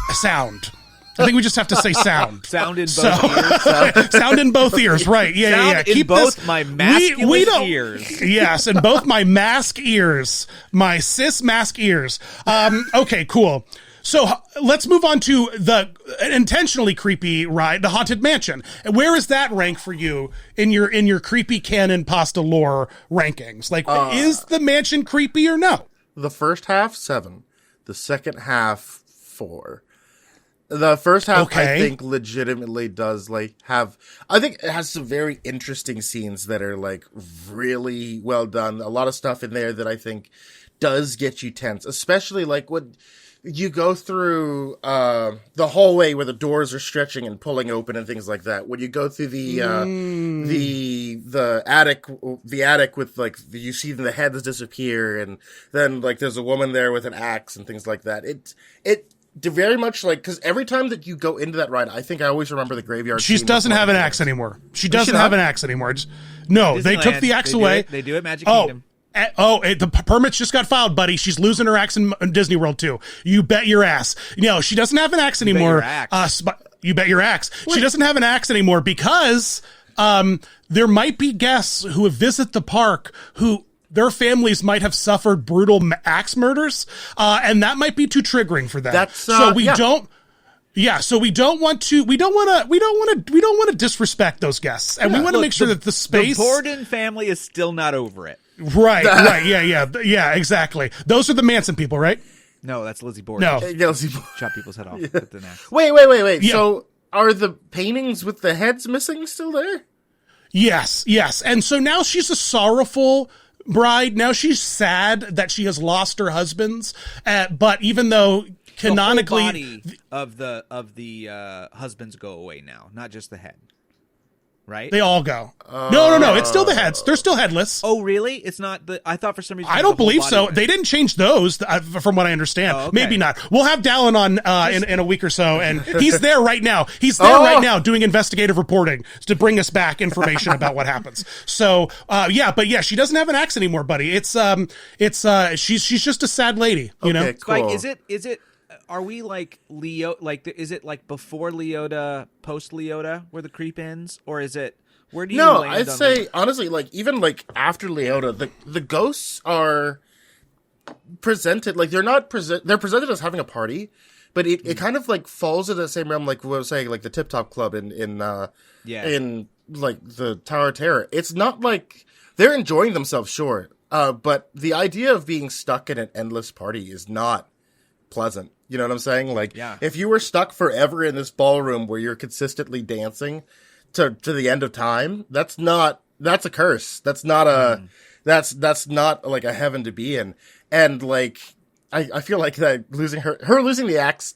sound. I think we just have to say sound. Sound in both ears. Sound in both ears, right. Yeah. Keep both my masculine ears. Yes, in both my mask ears. My cis mask ears. Okay, cool. So let's move on to the intentionally creepy ride, the Haunted Mansion. Where is that rank for you in your creepy canon pasta lore rankings? Like, is the mansion creepy or no? The first half, 7. The second half, 4. The first half, I think, legitimately does, like, I think it has some very interesting scenes that are, like, really well done. A lot of stuff in there that I think does get you tense, especially, like, when you go through the hallway where the doors are stretching and pulling open and things like that. When you go through the attic with, like, you see the heads disappear, and then, like, there's a woman there with an axe and things like that. It very much, like, because every time that you go into that ride, I think I always remember the graveyard. She doesn't have an axe anymore. She doesn't have an axe anymore. No, they took the axe away. They do it Magic Kingdom. The permits just got filed, buddy. She's losing her axe in Disney World too. You bet your ass. No, she doesn't have an axe anymore. You bet your axe. She doesn't have an axe anymore because there might be guests who have visited the park who their families might have suffered brutal axe murders, and that might be too triggering for them. Yeah, so we don't want to disrespect those guests, and we want to make sure that the space. The Borden family is still not over it. Right, yeah, exactly. Those are the Manson people, right? No, that's Lizzie Borden. No, chop people's head off with the axe. Wait. Yeah. So are the paintings with the heads missing still there? Yes, and so now she's a sorrowful bride. Now she's sad that she has lost her husbands, but even though canonically, the whole body of the husbands go away now, not just the head. Right? They all go. No. It's still the heads. They're still headless. Oh, really? It's not the. I thought for some reason. I don't believe so. They didn't change those, from what I understand. Oh, okay. Maybe not. We'll have Dallin on in a week or so, and he's there right now. He's there right now doing investigative reporting to bring us back information about what happens. So, she doesn't have an axe anymore, buddy. She's just a sad lady. You know. Cool. Like, is it? Are we like Leo? Like, is it like before Leota, post Leota, where the creep ends, or is it? Where do you? No, I'd say honestly, like even like after Leota, the ghosts are presented like they're not they're presented as having a party, but it kind of like falls into the same realm like what I was saying, like the Tip Top Club in like the Tower of Terror. It's not like they're enjoying themselves, sure, but the idea of being stuck in an endless party is not pleasant. You know what I'm saying? Like, if you were stuck forever in this ballroom where you're consistently dancing to the end of time, that's a curse. That's not that's not like a heaven to be in. And like, I feel like that losing her losing the axe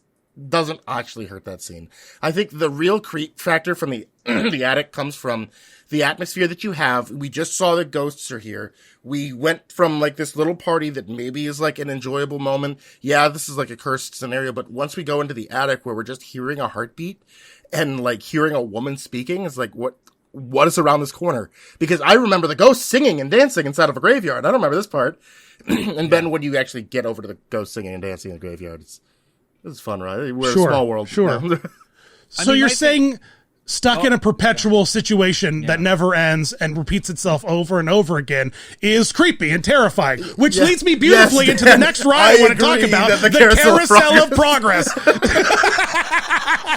doesn't actually hurt that scene. I think the real creep factor from the the attic comes from the atmosphere that you have. We just saw the ghosts are here. We went from like this little party that maybe is like an enjoyable moment. Yeah, this is like a cursed scenario, but once we go into the attic where we're just hearing a heartbeat and like hearing a woman speaking, it's like, what is around this corner? Because I remember the ghost singing and dancing inside of a graveyard. I don't remember this part. And then when you actually get over to the ghost singing and dancing in the graveyard, it's fun, right? We're a small world. Sure. So you're saying stuck in a perpetual situation that never ends and repeats itself over and over again is creepy and terrifying, which leads me beautifully into the next ride I want to talk about, the Carousel of Progress.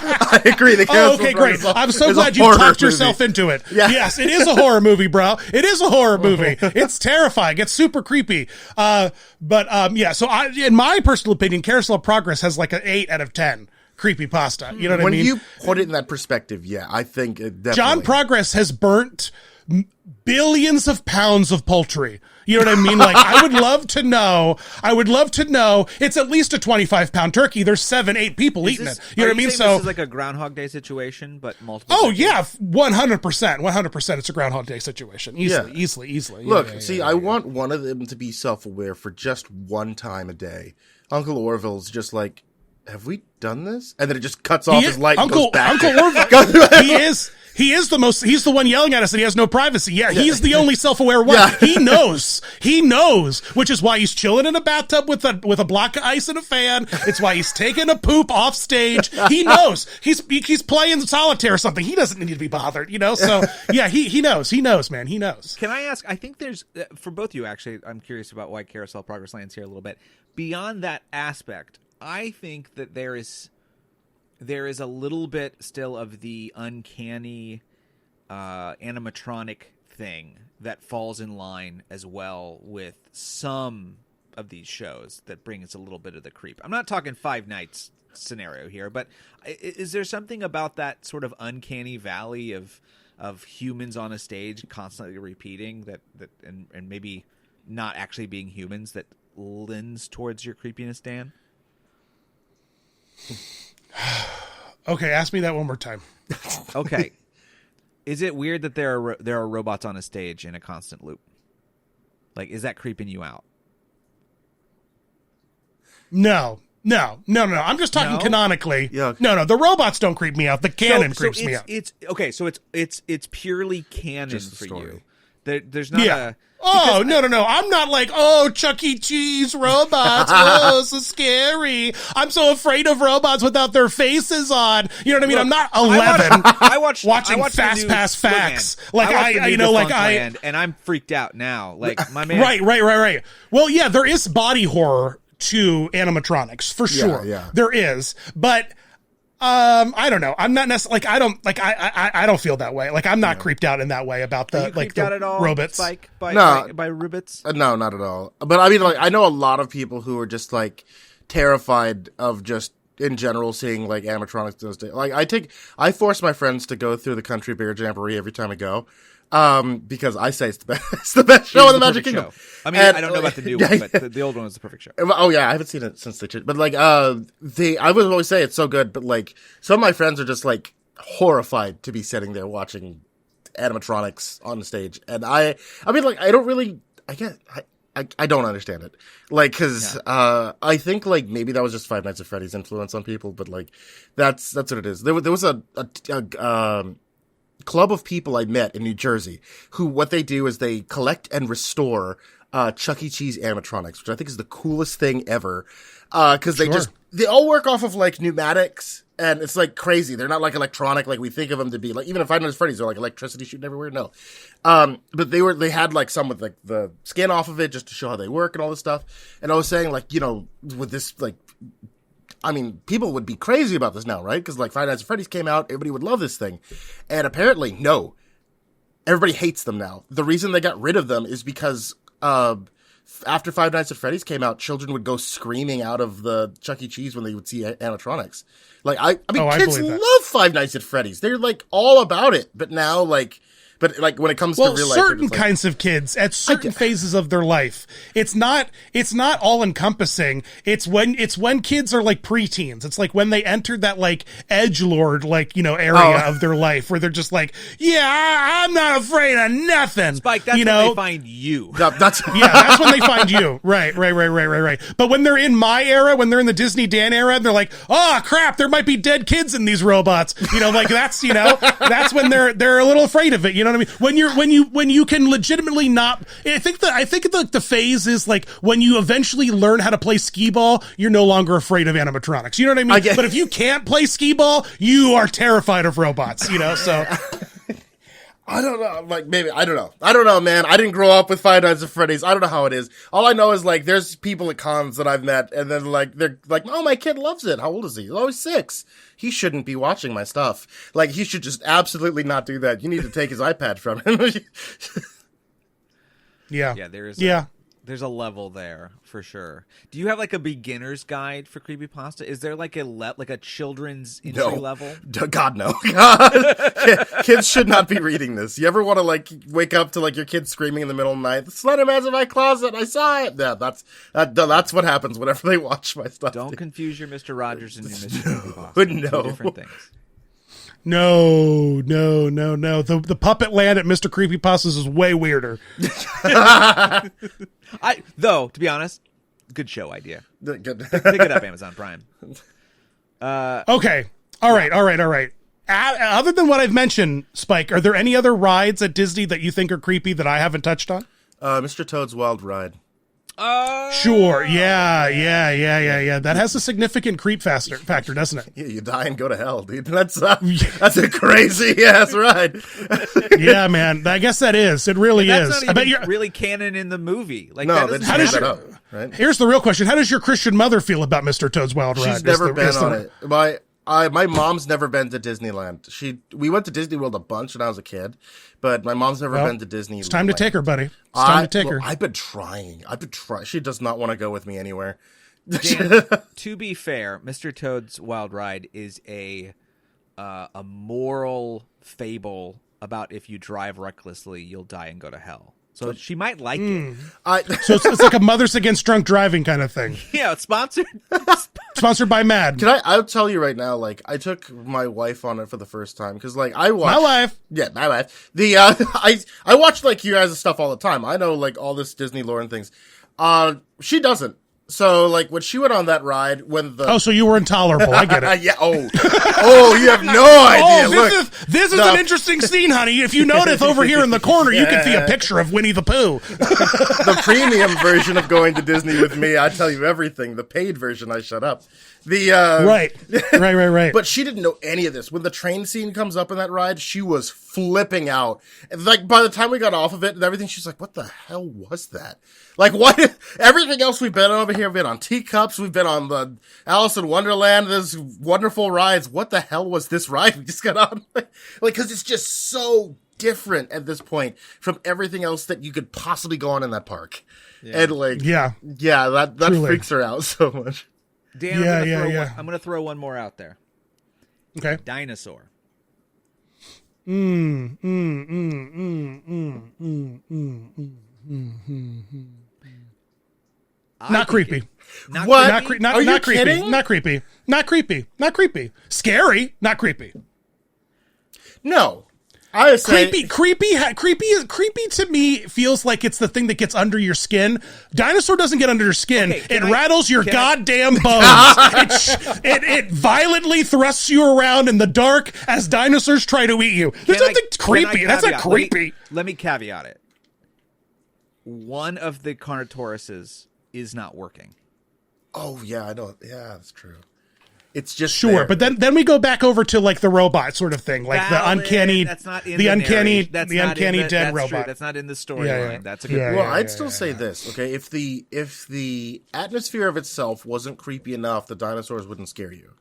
I agree. The Carousel okay, great. I'm so glad you talked yourself into it. Yeah. Yes, it is a horror movie, bro. It is a horror movie. It's terrifying. It's super creepy. So in my personal opinion, Carousel of Progress has like an 8 out of 10. Creepypasta. You know what I mean? When you put it in that perspective, I think it definitely. John Progress has burnt billions of pounds of poultry. You know what I mean? Like, I would love to know. It's at least a 25-pound turkey. There's 7-8 people eating it. You know what I mean? So this is like a Groundhog Day situation, but multiple. Oh yeah, 100%. It's a Groundhog Day situation. Easily. Look, I want one of them to be self-aware for just one time a day. Uncle Orville's just like, have we done this? And then it just cuts off his light and goes back. Uncle Orville, he's the one yelling at us that he has no privacy. Yeah, he's the only self-aware one. Yeah. He knows, which is why he's chilling in a bathtub with a block of ice and a fan. It's why he's taking a poop off stage. He knows. He's playing solitaire or something. He doesn't need to be bothered, you know? So, yeah, he knows, man. He knows. Can I ask, I think there's, for both of you, actually, I'm curious about why Carousel Progress lands here a little bit. Beyond that aspect, I think that there is a little bit still of the uncanny animatronic thing that falls in line as well with some of these shows that brings a little bit of the creep. I'm not talking Five Nights scenario here, but is there something about that sort of uncanny valley of humans on a stage constantly repeating that and maybe not actually being humans that lends towards your creepiness, Dan? Okay, ask me that one more time. Okay. Is it weird that there are robots on a stage in a constant loop? Like, is that creeping you out? No. I'm just talking canonically. Yeah. No, the robots don't creep me out. The canon creeps me out. It's okay, so it's purely canon for you. There's not a... Oh, no. I'm not like, Chuck E. Cheese robots. Oh, so scary. I'm so afraid of robots without their faces on. You know what I mean? Look, I'm not 11 watching Fast Pass Facts. And I'm freaked out now. Like, my man. Right. Well, yeah, there is body horror to animatronics, for sure. Yeah. There is. But I don't know. I'm not necessarily I don't feel that way. Like I'm not creeped out in that way about the robots. Like by robots? No, not at all. But I mean, like I know a lot of people who are just like terrified of just in general seeing like animatronics those days. Like I force my friends to go through the Country Bear Jamboree every time I go. Because I say it's the best show in the Magic Kingdom. I mean, I don't know about the new one, but the old one was the perfect show. Oh yeah, I haven't seen it since but like, I would always say it's so good, but like, some of my friends are just like horrified to be sitting there watching animatronics on the stage. And I mean, like, I don't really, I don't understand it. Like, cause, I think like maybe that was just Five Nights at Freddy's influence on people, but like, that's what it is. There was a club of people I met in New Jersey who what they do is they collect and restore Chuck E. Cheese animatronics, which I think is the coolest thing ever. Cause they all work off of like pneumatics and it's like crazy. They're not like electronic like we think of them to be. Like even if Five Nights at Freddy's, they're like electricity shooting everywhere. No. But they had like some with like the skin off of it just to show how they work and all this stuff. And I was saying like, you know, with this like, I mean, people would be crazy about this now, right? Because, like, Five Nights at Freddy's came out, everybody would love this thing. And apparently, no. Everybody hates them now. The reason they got rid of them is because after Five Nights at Freddy's came out, children would go screaming out of the Chuck E. Cheese when they would see animatronics. Like, I mean, kids love Five Nights at Freddy's. They're, like, all about it. But now, like... But like when it comes to real life, certain kinds of kids at certain phases of their life, it's not all encompassing. It's when kids are like preteens. It's like when they entered that like edgelord area of their life where they're just like, yeah, I'm not afraid of nothing. Spike, that's when they find you. That's when they find you. Right. But when they're in my era, when they're in the Disney Dan era, and they're like, oh crap, there might be dead kids in these robots. Like that's that's when they're a little afraid of it. You know what I mean? When you can legitimately not, I think the phase is like when you eventually learn how to play skee ball, you're no longer afraid of animatronics. You know what I mean? But if you can't play skee ball, you are terrified of robots. So. I don't know. Like, maybe, I don't know, man. I didn't grow up with Five Nights at Freddy's. I don't know how it is. All I know is, like, there's people at cons that I've met, and then, like, they're like, oh, my kid loves it. How old is he? Oh, he's 6. He shouldn't be watching my stuff. Like, he should just absolutely not do that. You need to take his iPad from him. Yeah. Yeah, there's a level there for sure. Do you have like a beginner's guide for Creepypasta? Is there like a children's entry level? God, no. God. Kids should not be reading this. You ever want to like wake up to like your kid screaming in the middle of the night, the Slender Man's in my closet, I saw it. Yeah, that's what happens whenever they watch my stuff. Don't confuse your Mr. Rogers and your Mr. Creepypasta. No. Two different things. No. The puppet land at Mr. Creepypasta's is way weirder. To be honest, good show idea. Pick it up, Amazon Prime. Okay. All right. Other than what I've mentioned, Spike, are there any other rides at Disney that you think are creepy that I haven't touched on? Mr. Toad's Wild Ride. Sure. Yeah. That has a significant creep factor, doesn't it? Yeah, you die and go to hell, dude. That's a crazy ass ride. Yeah, man. I guess that is. It really is. That's not even really canon in the movie. Like, no, how does that up, right? Here's the real question: how does your Christian mother feel about Mr. Toad's Wild Ride? She's never been on it. My mom's never been to Disneyland. We went to Disney World a bunch when I was a kid, but my mom's never been to Disney. It's time to take her, buddy. It's time to take her. I've been trying. She does not want to go with me anywhere. Dan, to be fair, Mr. Toad's Wild Ride is a moral fable about if you drive recklessly, you'll die and go to hell. So she might like it. So it's like a Mothers Against Drunk Driving kind of thing. Yeah, it's sponsored. Sponsored by Mad. I'll tell you right now, like, I took my wife on it for the first time, because, like, I watched... My wife. Yeah, my wife. I watch, like, you guys' stuff all the time. I know, like, all this Disney lore and things. She doesn't. So, like, when she went on that ride, when the... Oh, so you were intolerable. I get it. Yeah, oh, you have no idea. This is an interesting scene, honey. If you notice over here in the corner, you can see a picture of Winnie the Pooh. The premium version of going to Disney with me, I tell you everything. The paid version, I shut up. Right. But she didn't know any of this. When the train scene comes up in that ride, she was flipping out. And, like, by the time we got off of it and everything, she's like, what the hell was that? Like, what? Everything else we've been over here. We've been on teacups. We've been on the Alice in Wonderland. There's wonderful rides. What the hell was this ride we just got on? Because it's just so different at this point from everything else that you could possibly go on in that park. Yeah. And that freaks her out so much. Dan, I'm going to throw one more out there. Okay. Dinosaur. Not creepy. What? Not creepy. Not creepy. Scary. Not creepy. No. I would say creepy to me feels like it's the thing that gets under your skin. Dinosaur doesn't get under your skin. It rattles your goddamn bones. It violently thrusts you around in the dark as dinosaurs try to eat you. There's nothing creepy. That's not creepy. Let me caveat it. One of the Carnotauruses is not working. Oh, yeah, I know. Yeah, that's true. It's just sure, there. but then we go back over to like the robot sort of thing, like the uncanny, that's not in the uncanny dead robot. True. That's not in the storyline. That's a good. Well, I'd still say this. Okay, if the atmosphere of itself wasn't creepy enough, the dinosaurs wouldn't scare you.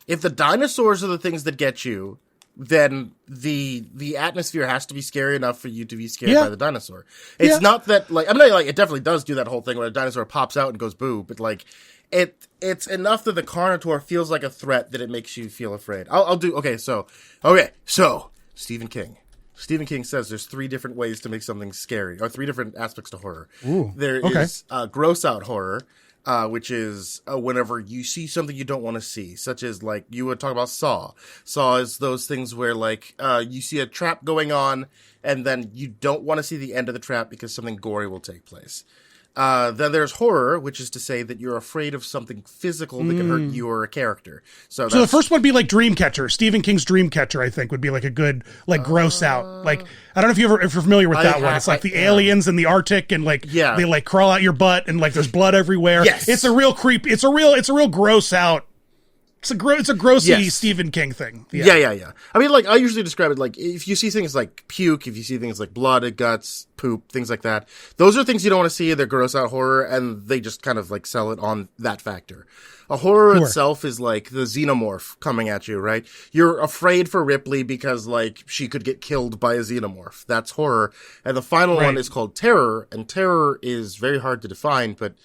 If the dinosaurs are the things that get you, then the atmosphere has to be scary enough for you to be scared by the dinosaur. It's not that like it definitely does do that whole thing where a dinosaur pops out and goes boo, but like. It's enough that the Carnotaur feels like a threat that it makes you feel afraid. So Stephen King. Stephen King says there's 3 different ways to make something scary, or 3 different aspects to horror. Ooh, there is gross out horror, which is whenever you see something you don't want to see, such as like you would talk about Saw. Saw is those things where like you see a trap going on and then you don't want to see the end of the trap because something gory will take place. Then there's horror, which is to say that you're afraid of something physical that can hurt you or a character. So the first one would be like Dreamcatcher. Stephen King's Dreamcatcher, I think, would be like a good, like, gross out. Like, I don't know if you're familiar with that one. It's like the aliens in the Arctic and like, they like crawl out your butt and like there's blood everywhere. Yes. It's a real creep. It's a real gross out. It's a grossy Stephen King thing. Yeah. I mean, like, I usually describe it like, if you see things like puke, if you see things like blood, guts, poop, things like that, those are things you don't want to see. They're gross out horror, and they just kind of, like, sell it on that factor. A horror itself is like the xenomorph coming at you, right? You're afraid for Ripley because, like, she could get killed by a xenomorph. That's horror. And the final one is called terror, and terror is very hard to define, but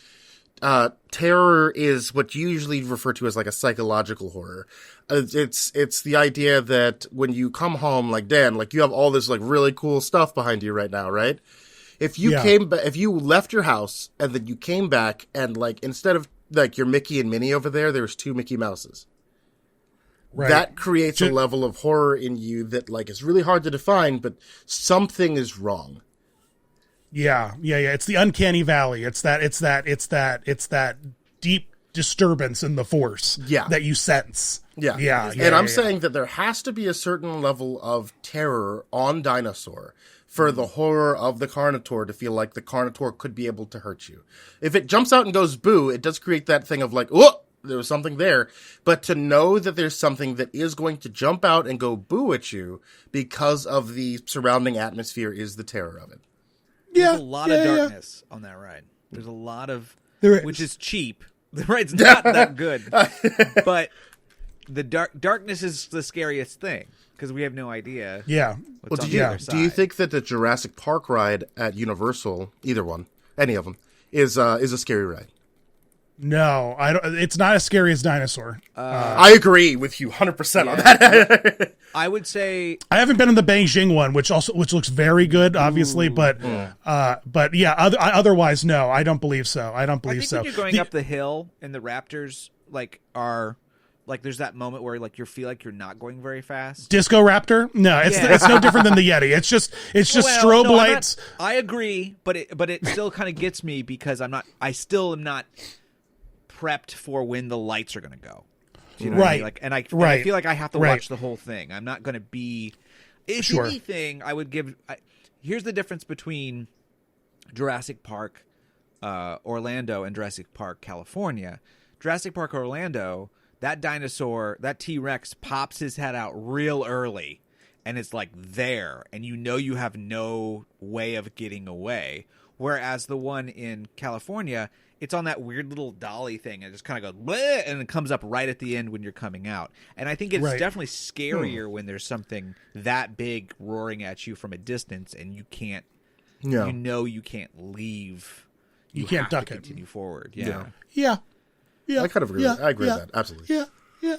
terror is what you usually refer to as like a psychological horror. It's the idea that when you come home, like Dan, like you have all this like really cool stuff behind you right now, right? If you if you left your house and then you came back and like instead of like your Mickey and Minnie over there was 2 Mickey Mouses. Right. That creates a level of horror in you that like is really hard to define, but something is wrong. Yeah. It's the uncanny valley. It's that deep disturbance in the force that you sense. And I'm saying that there has to be a certain level of terror on Dinosaur for the horror of the Carnotaur to feel like the Carnotaur could be able to hurt you. If it jumps out and goes boo, it does create that thing of like, oh, there was something there. But to know that there's something that is going to jump out and go boo at you because of the surrounding atmosphere is the terror of it. There's a lot of darkness on that ride. There's a lot of, which is cheap. The ride's not that good, but the darkness is the scariest thing because we have no idea. Yeah. What's on the other side. Do you think that the Jurassic Park ride at Universal, either one, any of them, is a scary ride? No, I don't. It's not as scary as Dinosaur. I agree with you 100% on that. I would say I haven't been in the Beijing one, which looks very good, obviously, but yeah. Otherwise, no, I don't believe so. I think when you're going up the hill and the raptors are there's that moment where like you feel like you're not going very fast. Disco Raptor? No, it's no different than the Yeti. It's just strobe lights. I agree, but it still kind of gets me because I still am not prepped for when the lights are going to go. You know what I mean? Like, and I feel like I have to watch the whole thing. I'm not going to be. If anything, I would give. Here's the difference between Jurassic Park, Orlando, and Jurassic Park, California. Jurassic Park, Orlando. That dinosaur, that T-Rex, pops his head out real early, and it's like there, and you know you have no way of getting away. Whereas the one in California, it's on that weird little dolly thing, and it just kind of goes bleh, and it comes up right at the end when you're coming out. And I think it's definitely scarier when there's something that big roaring at you from a distance, and you can't, you can't leave. You can't duck it. Continue forward. Yeah. I kind of agree with that. I agree with that. Absolutely. Yeah.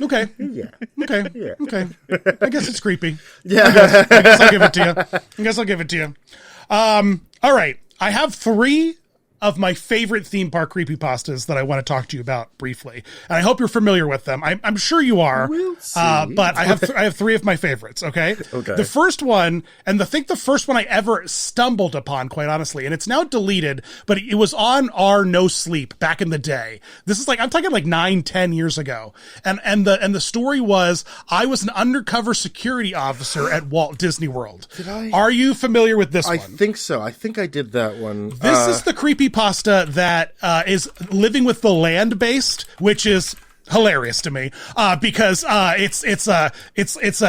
Okay. Okay. I guess it's creepy. Yeah. I guess I'll give it to you. All right. I have 3 of my favorite theme park creepypastas that I want to talk to you about briefly. And I hope you're familiar with them. I'm sure you are. We'll see. But I have 3 of my favorites, okay? Okay. The first one, and I think the first one I ever stumbled upon, quite honestly, and it's now deleted, but it was on our No Sleep back in the day. This is I'm talking 9-10 years ago. And the story was, I was an undercover security officer at Walt Disney World. Did I? Are you familiar with this one? I think so. I think I did that one. This is the creepypasta that is living with the land based, which is hilarious to me, because it's a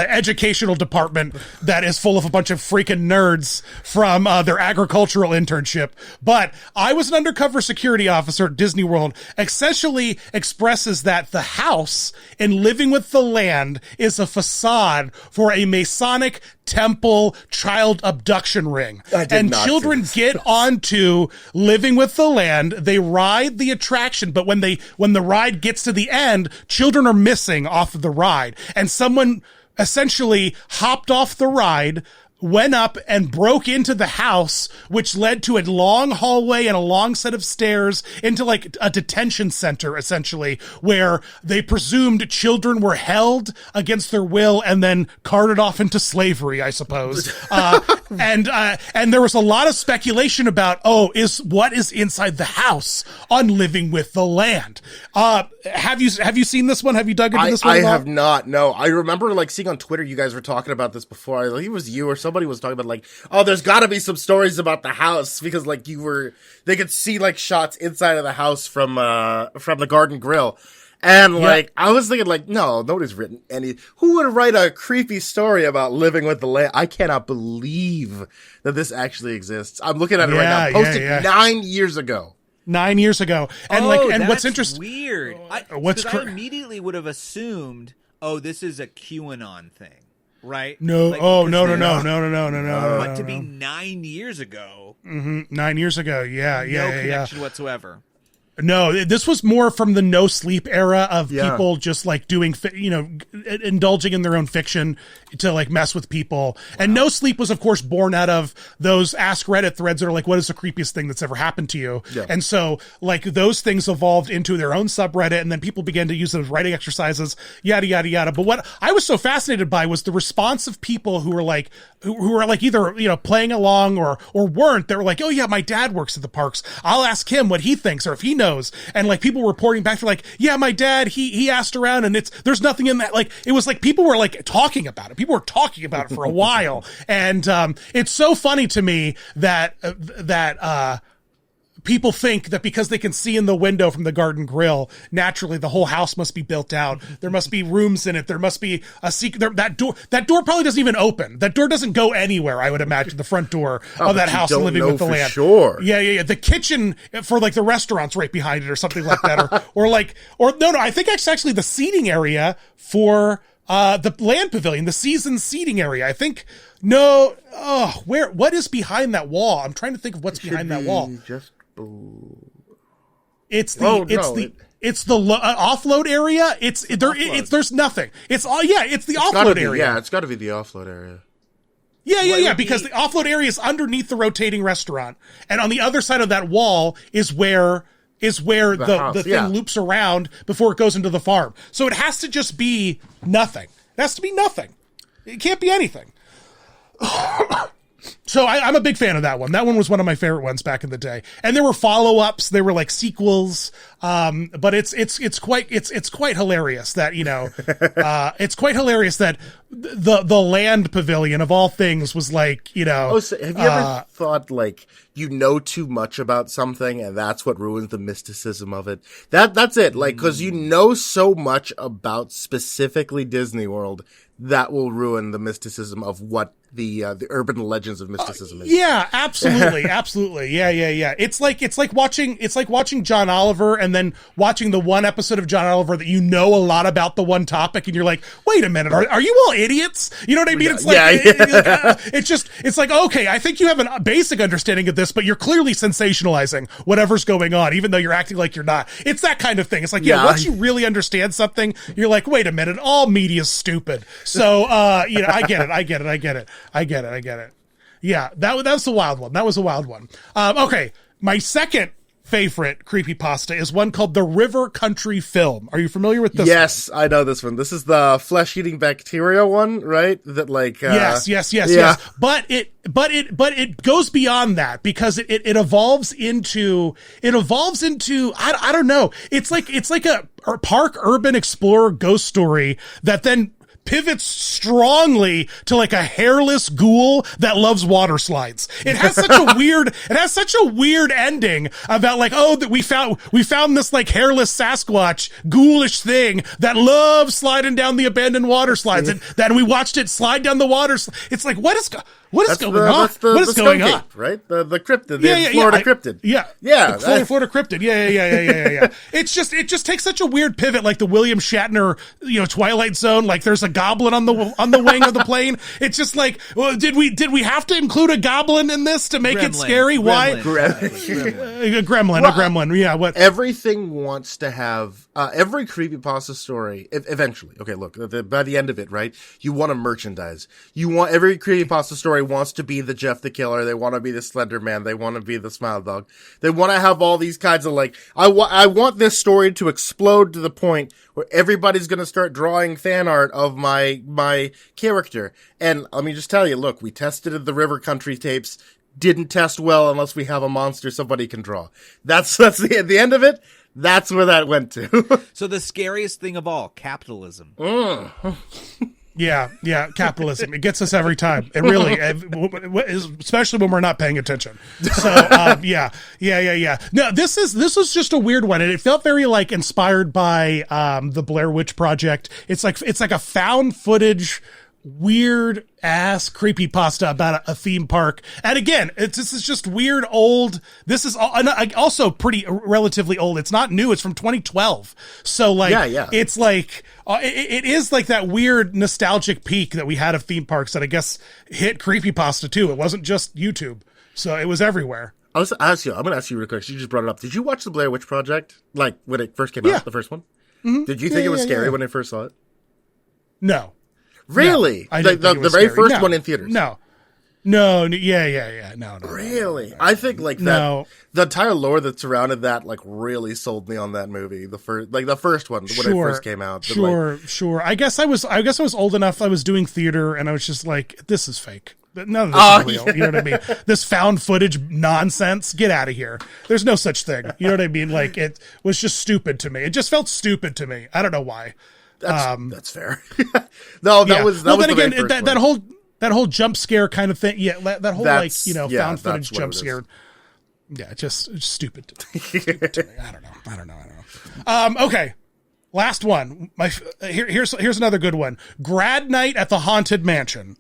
educational department that is full of a bunch of freaking nerds from their agricultural internship. But I was an undercover security officer at Disney World essentially expresses that the house in Living with the Land is a facade for a Masonic temple child abduction ring. And children get onto Living with the Land. They ride the attraction, but when the ride gets to the end, children are missing off of the ride. And someone essentially hopped off the ride, went up and broke into the house, which led to a long hallway and a long set of stairs into a detention center, essentially, where they presumed children were held against their will and then carted off into slavery, I suppose. And there was a lot of speculation about, what is inside the house on Living with the Land. Have you seen this one? Have you dug into this one? I have not. No, I remember seeing on Twitter, you guys were talking about this before. I think it was you or somebody was talking about there's got to be some stories about the house because they could see shots inside of the house from the Garden Grill. And I was thinking no, nobody's written who would write a creepy story about Living with the Land? I cannot believe that this actually exists. I'm looking at it right now. Posted 9 years ago. 9 years ago. And and what's interesting, weird. I immediately would have assumed, this is a QAnon thing. Right? No. No. But to be 9 years ago. 9 years ago. Yeah. No connection whatsoever. No, this was more from the No Sleep era of people just doing, indulging in their own fiction to mess with people. Wow. And No Sleep was, of course, born out of those Ask Reddit threads that are what is the creepiest thing that's ever happened to you? Yeah. And so those things evolved into their own subreddit, and then people began to use them as writing exercises, yada, yada, yada. But what I was so fascinated by was the response of people who were who were either, playing along or weren't. They were oh yeah, my dad works at the parks. I'll ask him what he thinks or if he knows. And people reporting back, they're yeah, my dad, he asked around and there's nothing in that. It was people were talking about it. People were talking about it for a while. And, it's so funny to me that people think that because they can see in the window from the Garden Grill, naturally the whole house must be built out. There must be rooms in it. There must be a secret. That door probably doesn't even open. That door doesn't go anywhere. I would imagine the front door of that house Living with the Land. Sure. Yeah. The kitchen for the restaurant's right behind it or something like that. or no. I think it's actually the seating area for the land pavilion, the season seating area. I think. No. What is behind that wall? I'm trying to think of what's behind that wall. It's the offload area. There's nothing. It's the offload area. Yeah, it's got to be the offload area. Yeah, because the offload area is underneath the rotating restaurant, and on the other side of that wall is where the thing loops around before it goes into the farm. So it has to just be nothing. It has to be nothing. It can't be anything. So I'm a big fan of that one. That one was one of my favorite ones back in the day. And there were follow-ups. There were sequels. But it's quite hilarious that, it's quite hilarious that the land pavilion of all things was so have you ever thought too much about something and that's what ruins the mysticism of it? That's it. Cause so much about specifically Disney World that will ruin the mysticism of what the urban legends of mysticism. Yeah, absolutely, absolutely. Yeah. It's like watching John Oliver and then watching the one episode of John Oliver that you know a lot about the one topic, and you're like, wait a minute, are you all idiots? You know what I mean? It's like it's like, okay, I think you have a basic understanding of this, but you're clearly sensationalizing whatever's going on, even though you're acting like you're not. It's that kind of thing. It's like, once you really understand something, you're like, wait a minute, all media is stupid. So I get it. Yeah, that was a wild one. Okay, my second favorite creepypasta is one called The River Country Film. Are you familiar with this? Yes, I know this one. This is the flesh-eating bacteria one, right? That like yes. But it goes beyond that, because it evolves into I don't know. It's like a park urban explorer ghost story that then pivots strongly to like a hairless ghoul that loves water slides. It has such a weird ending about like, oh, that we found this like hairless Sasquatch ghoulish thing that loves sliding down the abandoned water slides, and then we watched it slide down the water. It's like, what is going on? What is going on? Right? The cryptid, Florida cryptid. The Florida cryptid. Yeah. It just takes such a weird pivot, like the William Shatner, Twilight Zone. Like there's a goblin on the wing of the plane. It's just like, well, did we have to include a goblin in this to make it scary? Why? A gremlin. Yeah. What? Everything wants to have every creepypasta story. Eventually, okay. Look, by the end of it, right? You want to merchandise. You want every creepypasta story wants to be the Jeff the Killer. They want to be the Slender Man. They want to be the Smile Dog. They want to have all these kinds of like, I want this story to explode to the point where everybody's going to start drawing fan art of my character. And let me just tell you, look, we tested the River Country tapes. Didn't test well unless we have a monster somebody can draw. That's the end of it. That's where that went to. So the scariest thing of all, capitalism. Yeah, capitalism. It gets us every time. It really, especially when we're not paying attention. So, yeah. No, this was just a weird one, and it felt very like inspired by the Blair Witch Project. It's like a found footage, weird ass creepypasta about a theme park. And again, this is just weird old. This is also pretty relatively old. It's not new. It's from 2012. So like, it's like, it is like that weird nostalgic peak that we had of theme parks that I guess hit creepypasta too. It wasn't just YouTube. So it was everywhere. I'm going to ask you real quick. You just brought it up. Did you watch the Blair Witch Project? Like when it first came out, the first one? Mm-hmm. Did you think it was scary when you first saw it? No. Really? No, the very first one in theaters? No. Yeah. No. Really? I think like that. The entire lore that surrounded that like really sold me on that movie. The first one when it first came out. Sure. I guess I was old enough. I was doing theater, and I was just like, this is fake. None of this is real. You know what I mean? This found footage nonsense. Get out of here. There's no such thing. You know what I mean? Like it was just stupid to me. It just felt stupid to me. I don't know why. That's fair. That was then again that whole jump scare kind of thing. Yeah, that whole found footage jump scare. Yeah, just stupid. Stupid to me. I don't know. Okay, last one. Here's another good one. Grad Night at the Haunted Mansion.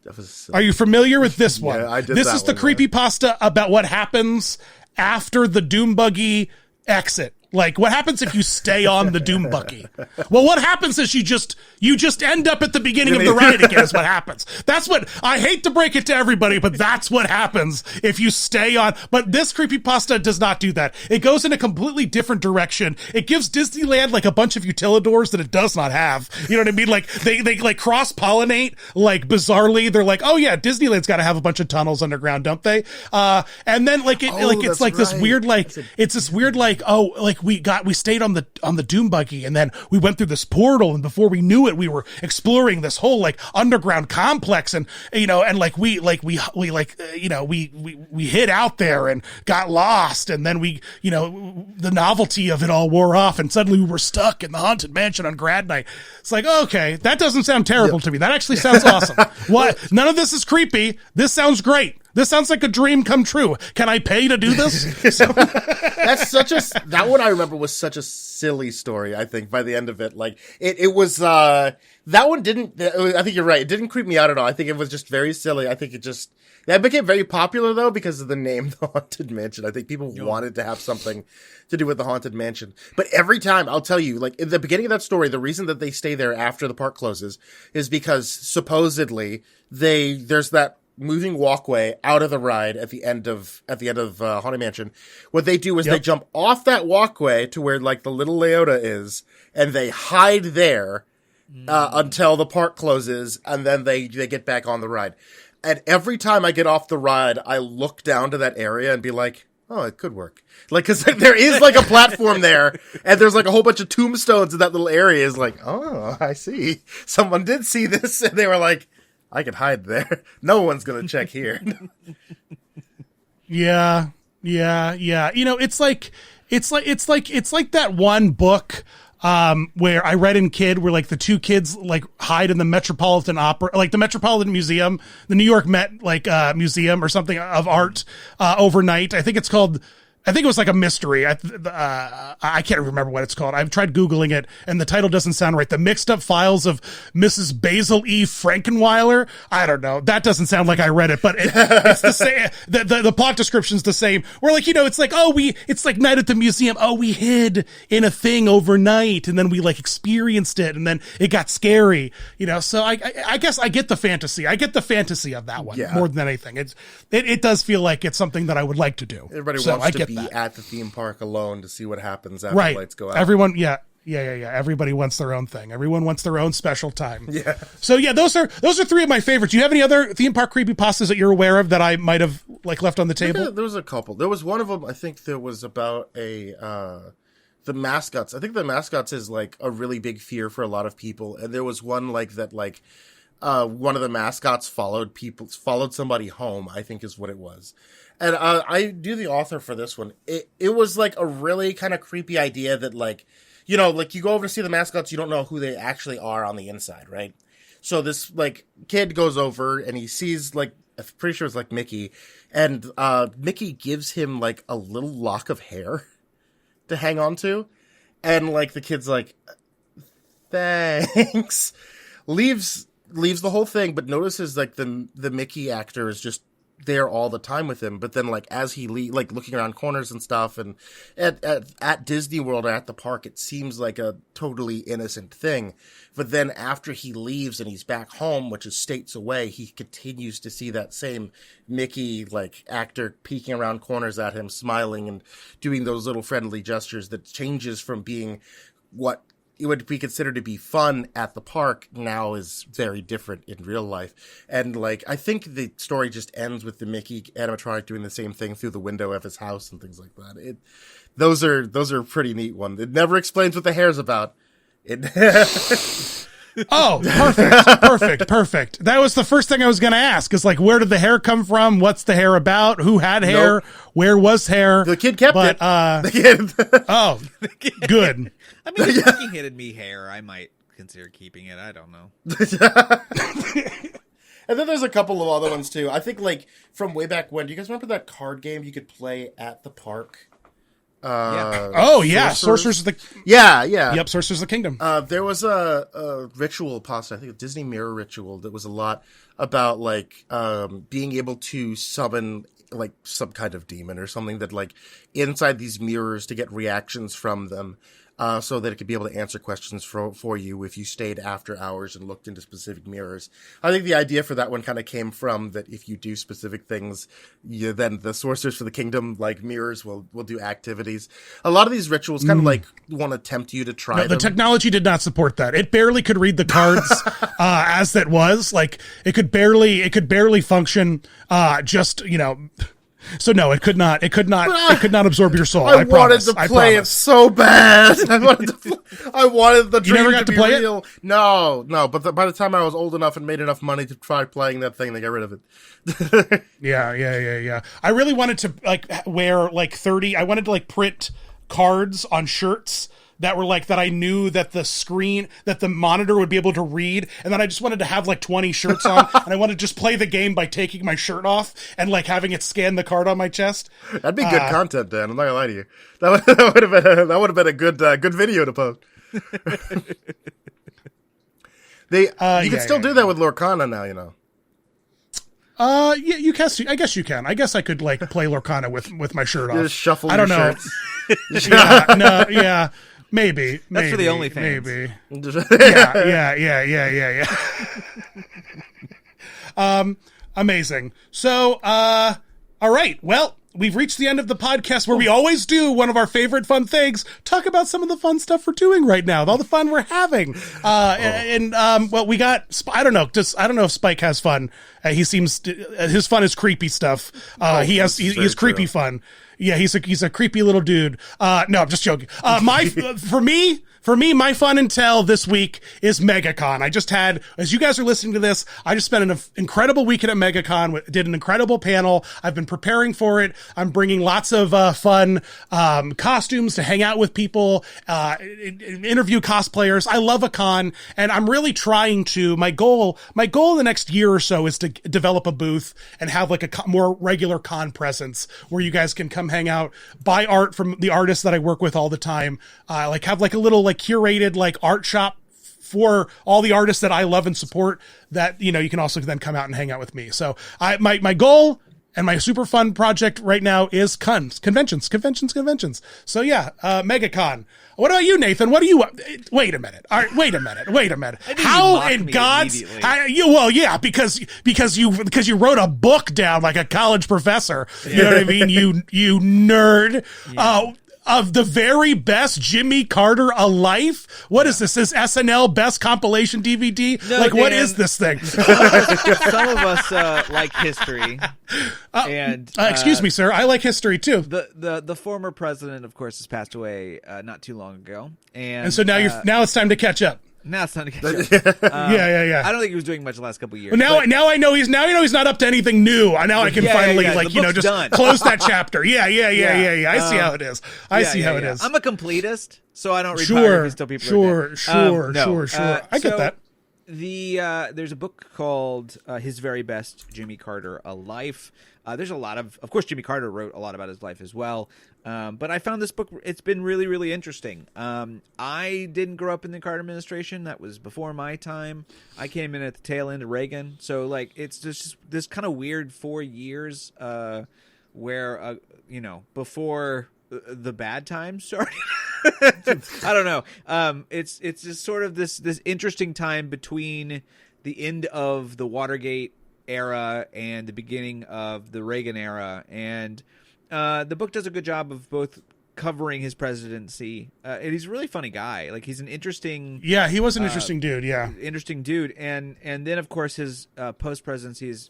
Are you familiar with this one? I did. This is the creepypasta about what happens after the Doom Buggy exit. Like, what happens if you stay on the Doom Buggy? Well, what happens is you just end up at the beginning of the ride again is what happens. That's what, I hate to break it to everybody, but that's what happens if you stay on. But this creepypasta does not do that. It goes in a completely different direction. It gives Disneyland like a bunch of utilidors that it does not have. You know what I mean? Like, they like cross-pollinate, like, bizarrely. They're like, oh yeah, Disneyland's got to have a bunch of tunnels underground, don't they? And then like, it's like this weird, like, it's this weird, like, oh, like, we stayed on the Doom Buggy, and then we went through this portal, and before we knew it, we were exploring this whole like underground complex, and we hid out there and got lost, and then the novelty of it all wore off, and suddenly we were stuck in the Haunted Mansion on Grad Night. It's like, okay, that doesn't sound terrible to me. That actually sounds awesome. What? None of this is creepy. This sounds great. This sounds like a dream come true. Can I pay to do this? That one I remember was such a silly story, I think, by the end of it. Like, it was, that one didn't, I think you're right. It didn't creep me out at all. I think it was just very silly. I think that became very popular, though, because of the name, The Haunted Mansion. I think people wanted to have something to do with the Haunted Mansion. But every time, I'll tell you, like, in the beginning of that story, the reason that they stay there after the park closes is because supposedly there's that moving walkway out of the ride at the end of Haunted Mansion. What they do is they jump off that walkway to where, like, the little Leota is, and they hide there until the park closes, and then they get back on the ride. And every time I get off the ride, I look down to that area and be like, oh, it could work. Like, cause there is like a platform there, and there's like a whole bunch of tombstones in that little area. Is like, oh, I see. Someone did see this, and they were like, I could hide there. No one's gonna check here. Yeah. You know, it's like that one book where I read in kid where like the two kids like hide in the Metropolitan Opera, like the Metropolitan Museum, the New York Met Museum or something of art overnight. I think it was like a mystery. I can't remember what it's called. I've tried Googling it, and the title doesn't sound right. The Mixed Up Files of Mrs. Basil E. Frankenweiler. I don't know. That doesn't sound like I read it, but it's the same. The plot description's the same. We're like, you know, it's like, it's like night at the museum. Oh, we hid in a thing overnight, and then we like experienced it, and then it got scary. You know, so I guess I get the fantasy. I get the fantasy of that one more than anything. It does feel like it's something that I would like to do. Everybody wants to be at the theme park alone to see what happens after the lights go out. Everyone, everybody wants their own thing. Everyone wants their own special time. Yeah. So yeah, those are three of my favorites. Do you have any other theme park creepypastas that you're aware of that I might have like left on the table? There was a couple. There was one of them. I think there was about the mascots. I think the mascots is like a really big fear for a lot of people. And there was one like that, like one of the mascots followed somebody home, I think is what it was. And I do the author for this one. It was like a really kind of creepy idea that like, you know, like you go over to see the mascots, you don't know who they actually are on the inside, right? So this like kid goes over and he sees like, I'm pretty sure it's like Mickey, and Mickey gives him like a little lock of hair to hang on to. And like the kid's like, thanks. Leaves the whole thing, but notices like the Mickey actor is just there all the time with him. But then like as he like looking around corners and stuff, and at Disney World or at the park, it seems like a totally innocent thing. But then after he leaves and he's back home, which is states away, he continues to see that same Mickey like actor peeking around corners at him, smiling and doing those little friendly gestures that changes from being what it would be considered to be fun at the park now is very different in real life. And like, I think the story just ends with the Mickey animatronic doing the same thing through the window of his house and things like that. Those are pretty neat ones. It never explains what the hair's about. Oh, perfect. That was the first thing I was going to ask is like, where did the hair come from? What's the hair about? Who had hair? Nope. Where was hair? The kid kept it. The kid. Oh, good. I mean, if Mickey handed me hair, I might consider keeping it. I don't know. And then there's a couple of other ones too. I think like from way back when, do you guys remember that card game you could play at the park? Sorcerers of the Yep, Sorcerers of the Kingdom. There was a ritual pasta, I think a Disney Mirror ritual that was a lot about like being able to summon like some kind of demon or something that like inside these mirrors to get reactions from them. So that it could be able to answer questions for you if you stayed after hours and looked into specific mirrors. I think the idea for that one kind of came from that if you do specific things, then the Sorcerers for the Kingdom, like mirrors, will do activities. A lot of these rituals kind of like want to tempt you to try them. The technology did not support that. It barely could read the cards as it was. Like it could barely function. Just, you know. So no, it could not absorb your soul. I wanted to play it so bad. I wanted the dream you never got to play real. It? No. But by the time I was old enough and made enough money to try playing that thing, they got rid of it. Yeah. I really wanted to like wear like 30. I wanted to like print cards on shirts that were like, that I knew that the monitor would be able to read. And then I just wanted to have like 20 shirts on and I wanted to just play the game by taking my shirt off and like having it scan the card on my chest. That'd be good content, Dan. I'm not gonna lie to you. That would have been a good video to post. You can still do that with Lorcana now, you know. Yeah, you can. I guess you can. I guess I could like play Lorcana with my shirt off. Just shuffle. I don't know. Yeah, maybe. That's for the OnlyFans. Maybe. Yeah. Amazing. So, all right. Well, we've reached the end of the podcast where we always do one of our favorite fun things, talk about some of the fun stuff we're doing right now, all the fun we're having. Well, we got, I don't know if Spike has fun. He seems, his fun is creepy stuff. He's creepy fun. Yeah, he's a creepy little dude. No, I'm just joking. For me, my fun and tell this week is MegaCon. I just had, as you guys are listening to this, I just spent an incredible weekend at MegaCon, did an incredible panel. I've been preparing for it. I'm bringing lots of fun costumes to hang out with people, interview cosplayers. I love a con, and I'm really trying to, my goal in the next year or so is to develop a booth and have like a more regular con presence where you guys can come hang out, buy art from the artists that I work with all the time, like have like a little like curated like art shop for all the artists that I love and support, that, you know, you can also then come out and hang out with me. So my goal and my super fun project right now is conventions. So yeah, MegaCon. What about you, Nathan? What do you, wait a minute. All right, wait a minute. How in God's, because you wrote a book down like a college professor. You know what I mean? You nerd. Yeah. Of the very best Jimmy Carter alive? What is this? This SNL best compilation DVD? No, like, Dan, what is this thing? Some of us like history. Excuse me, sir. I like history too. The former president, of course, has passed away not too long ago, and so now it's time to catch up. Now it's time to catch up. Yeah. I don't think he was doing much the last couple of years. Well, now I know he's not up to anything new. Now I can finally just done. Close that chapter. Yeah. I see how it is. I see how it is. I'm a completist, so I don't read biographies until people are dead. Sure. I get that. There's a book called His Very Best Jimmy Carter, A Life. There's a lot of course, Jimmy Carter wrote a lot about his life as well. But I found this book, it's been really, really interesting. I didn't grow up in the Carter administration. That was before my time. I came in at the tail end of Reagan. So like, it's just this kind of weird 4 years where, before the bad times started. I don't know. It's just sort of this interesting time between the end of the Watergate era and the beginning of the Reagan era, and the book does a good job of both covering his presidency. And he's a really funny guy. Like, he's an interesting. Yeah, he was an interesting dude. Yeah, interesting dude. And then of course his post presidency is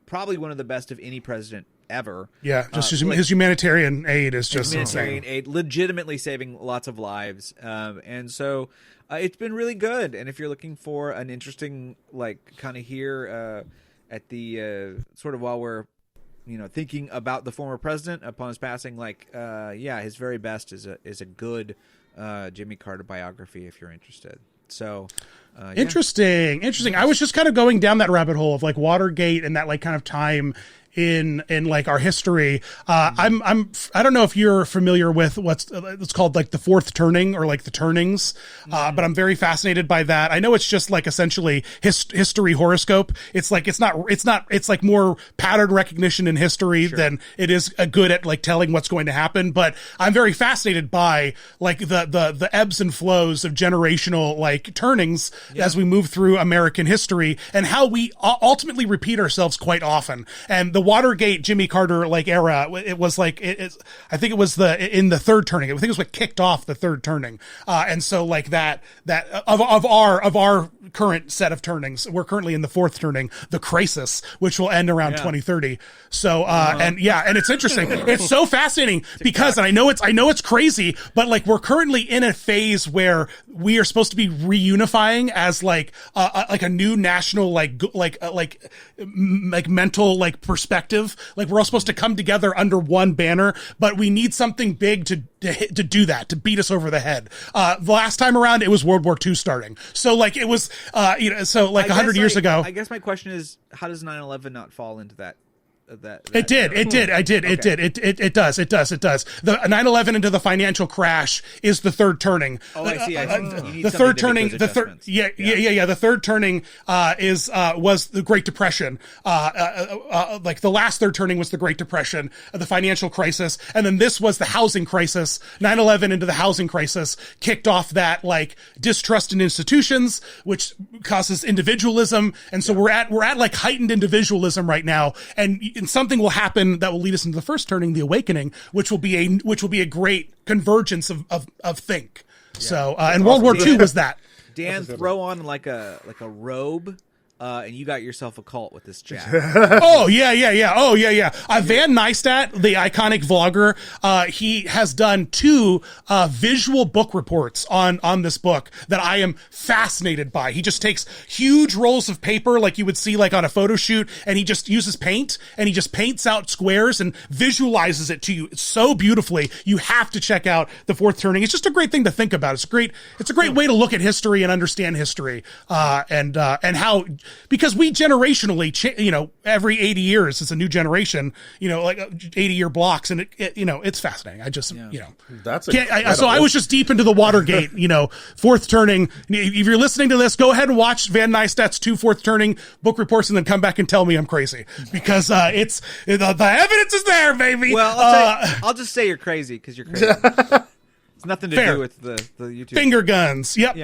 probably one of the best of any president ever. Yeah, just his humanitarian aid is just humanitarian insane. aid, legitimately saving lots of lives. And so it's been really good. And if you're looking for an interesting, like, kind of here at the sort of while we're thinking about the former president upon his passing, like His Very Best is a good Jimmy Carter biography if you're interested. So interesting. I was just kind of going down that rabbit hole of like Watergate and that like kind of time in like our history. I don't know if you're familiar with what's called like the fourth turning or like the turnings, but I'm very fascinated by that. I know it's just like essentially history horoscope. It's like more pattern recognition in history than it is good at like telling what's going to happen. But I'm very fascinated by like the ebbs and flows of generational like turnings as we move through American history and how we ultimately repeat ourselves quite often. And the Watergate Jimmy Carter like era, it was like I think it was in the third turning. I think it was what kicked off the third turning. And so like that of our current set of turnings, we're currently in the fourth turning, the crisis, which will end around 2030. So and it's interesting. It's so fascinating because and I know it's crazy, but like we're currently in a phase where we are supposed to be reunifying as like a new national like mental like perspective perspective. Like we're all supposed to come together under one banner, but we need something big to do that, to beat us over the head. The last time around, it was World War II starting. So like it was, so like 100 years ago. I guess my question is, how does 9/11 not fall into that? It did. It does. The 9/11 into the financial crash is the third turning. Oh, I see. The third turning. The third turning was the Great Depression. Like the last third turning was the Great Depression, the financial crisis, and then this was the housing crisis. 9/11 into the housing crisis kicked off that like distrust in institutions, which causes individualism, and so we're at like heightened individualism right now, and something will happen that will lead us into the first turning, the awakening, which will be a great convergence of think. Yeah. So, and World War II was that. Dan, throw on like a robe. And you got yourself a cult with this chat. Oh, yeah. Van Neistat, the iconic vlogger, he has done 2 visual book reports on this book that I am fascinated by. He just takes huge rolls of paper like you would see like on a photo shoot, and he just uses paint, and he just paints out squares and visualizes it to you so beautifully. You have to check out The Fourth Turning. It's just a great thing to think about. It's a great way to look at history and understand history, and how, because we generationally, every 80 years is a new generation, like 80-year blocks, and it's fascinating. I just, that's so I was just deep into the Watergate, Fourth Turning. If you're listening to this, go ahead and watch Van Neistat's 2 Fourth Turning book reports, and then come back and tell me I'm crazy, because it's the evidence is there, baby. Well, I'll just say you're crazy because you're crazy. It's nothing to do with the YouTube. Finger guns. Yep.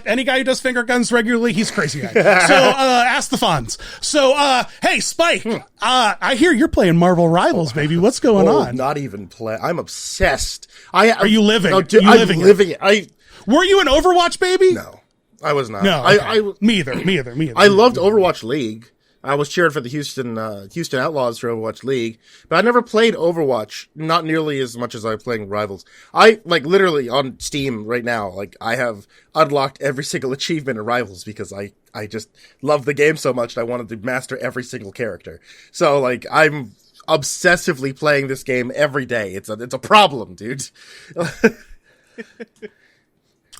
Any guy who does finger guns regularly, he's crazy guy. So, ask the Fonz. So, hey, Spike, I hear you're playing Marvel Rivals, baby. What's going on? Not even play. I'm obsessed. Are you living? No, dude, I'm living it. Were you an Overwatch baby? No, I was not. No, okay. Me either. I loved Overwatch League. I was cheering for the Houston Outlaws for Overwatch League, but I never played Overwatch, not nearly as much as I playing Rivals. I, literally on Steam right now, I have unlocked every single achievement in Rivals because I just love the game so much and I wanted to master every single character. So, I'm obsessively playing this game every day. It's a problem, dude.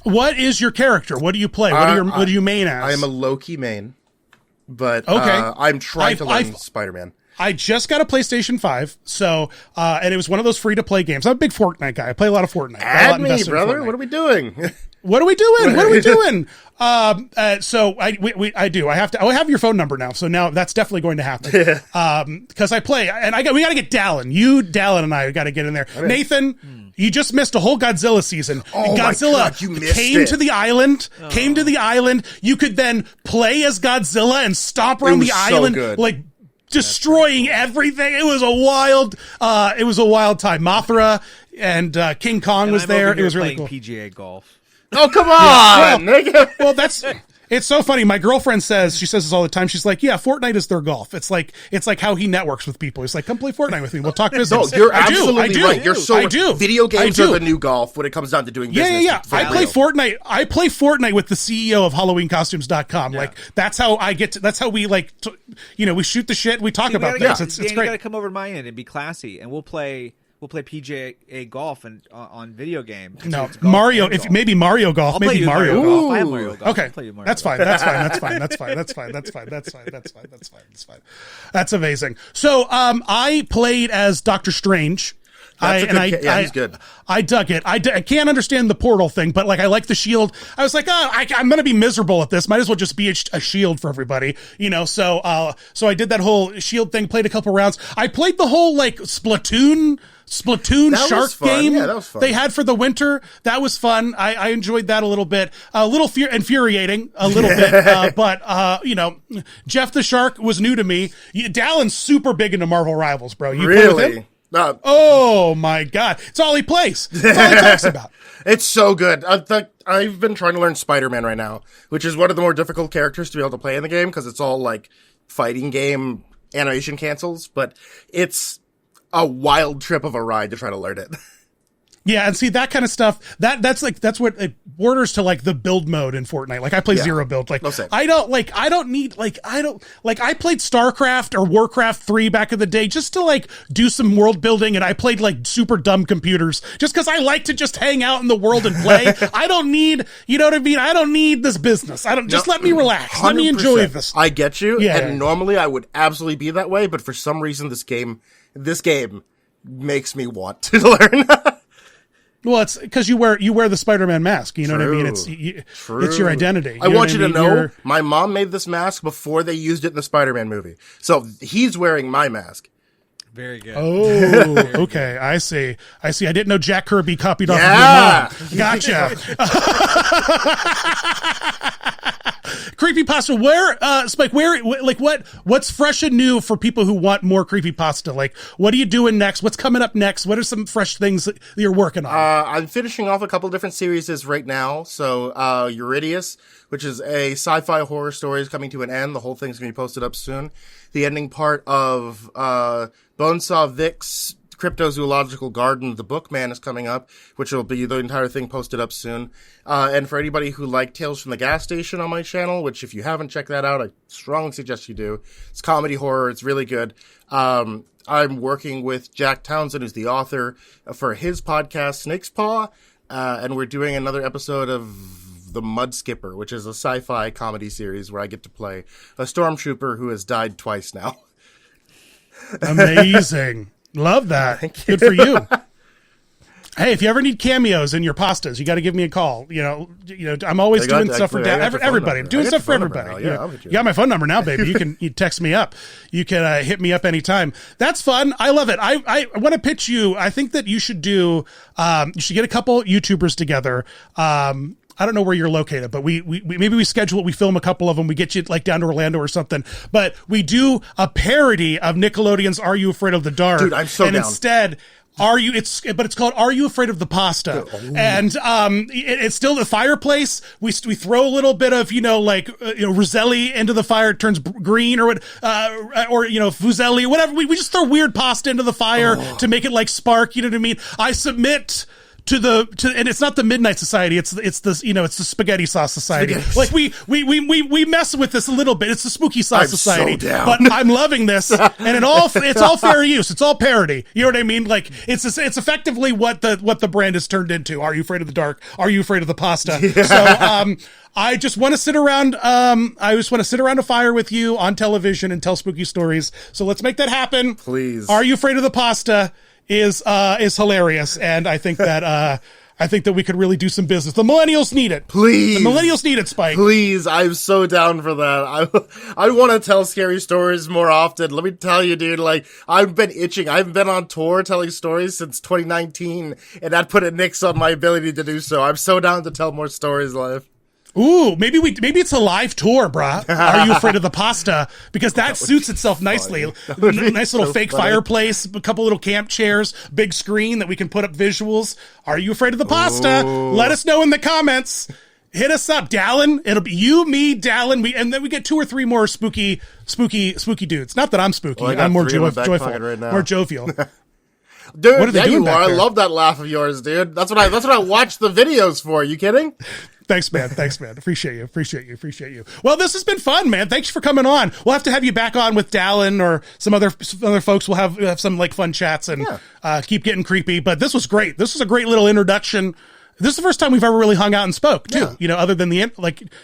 What is your character? What do you play? What do you main as? I am a Loki main. But okay. I'm trying to learn Spider-Man. I just got a PlayStation 5, so and it was one of those free-to-play games. I'm a big Fortnite guy. I play a lot of Fortnite. Add me, brother. What are we doing? What are we doing? So I do. I have your phone number now, so now that's definitely going to happen. Because I play, and we got to get Dallin. Dallin, and I got to get in there. Nathan, you just missed a whole Godzilla season. Oh Godzilla my God, you missed came it. To the island. Came to the island. You could then play as Godzilla and stomp around the island, good. Destroying everything. It was a wild time. Mothra and King Kong was there. It was really cool. PGA golf. Oh, come on! Well, it's so funny. My girlfriend she says this all the time. She's like, yeah, Fortnite is their golf. It's like how he networks with people. He's like, come play Fortnite with me. We'll talk business. No, you're absolutely right. You're so I do. Video games are the new golf when it comes down to doing business. Yeah. I play Fortnite with the CEO of HalloweenCostumes.com. Yeah. That's how I get to, that's how we we shoot the shit. We talk about this. It's great. You gotta come over to my end and be classy, and we'll play PGA golf and on video game. No, Mario. If maybe Mario golf, I'll maybe Mario golf. I have Mario golf. Okay, that's fine. That's amazing. So, I played as Doctor Strange. He's good. I dug it. I can't understand the portal thing, but I like the shield. I was like, I'm going to be miserable at this. Might as well just be a shield for everybody, So I did that whole shield thing. Played a couple rounds. I played the whole Splatoon shark game they had for the winter. That was fun. I enjoyed that a little bit. A little infuriating, a little bit. But Jeff the Shark was new to me. Dallin's super big into Marvel Rivals, bro. You play with him? Oh my God. It's all he plays. It's all he talks about. It's so good. I've been trying to learn Spider-Man right now, which is one of the more difficult characters to be able to play in the game because it's all fighting game animation cancels, but it's a wild trip of a ride to try to learn it. Yeah, and see that kind of stuff. That's what it borders to like the build mode in Fortnite. Like I play zero build. Like I don't need I played StarCraft or Warcraft 3 back in the day just to like do some world building, and I played like super dumb computers just because I like to just hang out in the world and play. I don't need, you know what I mean? I don't need this business. Just let me relax. 100%. Let me enjoy this. I get you. Yeah. And normally I would absolutely be that way, but for some reason this game makes me want to learn. Well, it's because you wear the Spider-Man mask. You know what I mean? It's your identity. I want you to know, my mom made this mask before they used it in the Spider-Man movie. So he's wearing my mask. Very good. Oh, okay. I see. I didn't know Jack Kirby copied off of your mom. Gotcha. Creepypasta, Spike, what's fresh and new for people who want more creepypasta? Like, what are you doing next? What's coming up next? What are some fresh things that you're working on? I'm finishing off a couple different series right now. So, Eurydice, which is a sci-fi horror story, is coming to an end. The whole thing's going to be posted up soon. The ending part of, Bonesaw Vic's Cryptozoological Garden, The Bookman, is coming up, which will be the entire thing posted up soon. And for anybody who liked Tales from the Gas Station on my channel, which if you haven't checked that out, I strongly suggest you do. It's comedy horror. It's really good. I'm working with Jack Townsend, who's the author, for his podcast, Snake's Paw. And we're doing another episode of The Mud Skipper, which is a sci-fi comedy series where I get to play a stormtrooper who has died twice now. Amazing. Love that. Good for you. Hey, if you ever need cameos in your pastas, you got to give me a call. You know, I'm always doing stuff for everybody. I'm doing stuff for everybody. You got my phone number now, baby. You text me up. You can hit me up anytime. That's fun. I love it. I want to pitch you. I think that you should you should get a couple YouTubers together. I don't know where you're located, but we maybe we schedule it. We film a couple of them. We get you like down to Orlando or something. But we do a parody of Nickelodeon's "Are You Afraid of the Dark?" Dude, I'm so down. Instead, it's called "Are You Afraid of the Pasta?" Oh. And it's still the fireplace. We throw a little bit of Roselli into the fire, it turns green, or Fuselli, whatever. We just throw weird pasta into the fire to make it like spark. You know what I mean? I submit to and it's not the Midnight Society. It's the Spaghetti Sauce Society. Like we mess with this a little bit. It's the Spooky Sauce Society. So down. But I'm loving this, and it's all fair use. It's all parody. You know what I mean? Like it's effectively what the brand has turned into. Are you afraid of the dark? Are you afraid of the pasta? Yeah. So I just want to sit around. I just want to sit around a fire with you on television and tell spooky stories. So let's make that happen, please. Are You Afraid of the Pasta? Is hilarious, and I think that we could really do some business. The millennials need it. Please. The millennials need it, Spike. Please. I'm so down for that. I want to tell scary stories more often. Let me tell you, dude, like, I've been itching. I've been on tour telling stories since 2019, and that put a nix on my ability to do so. I'm so down to tell more stories live. Ooh, maybe it's a live tour, brah. Are You Afraid of the Pasta? Because that suits itself nicely. Nice little fake fireplace, a couple little camp chairs, big screen that we can put up visuals. Are you afraid of the pasta? Ooh. Let us know in the comments. Hit us up, Dallin. It'll be you, me, Dallin, and then we get 2 or 3 more spooky dudes. Not that I'm spooky. Well, I'm more joyful, right now. more jovial. Dude, what are they doing you are. I love that laugh of yours, dude. That's what I watch the videos for. You kidding? Thanks, man. Appreciate you. Well, this has been fun, man. Thanks for coming on. We'll have to have you back on with Dallin or some other folks. We'll have some like fun chats and keep getting creepy. But this was great. This was a great little introduction. This is the first time we've ever really hung out and spoke too. Yeah. Other than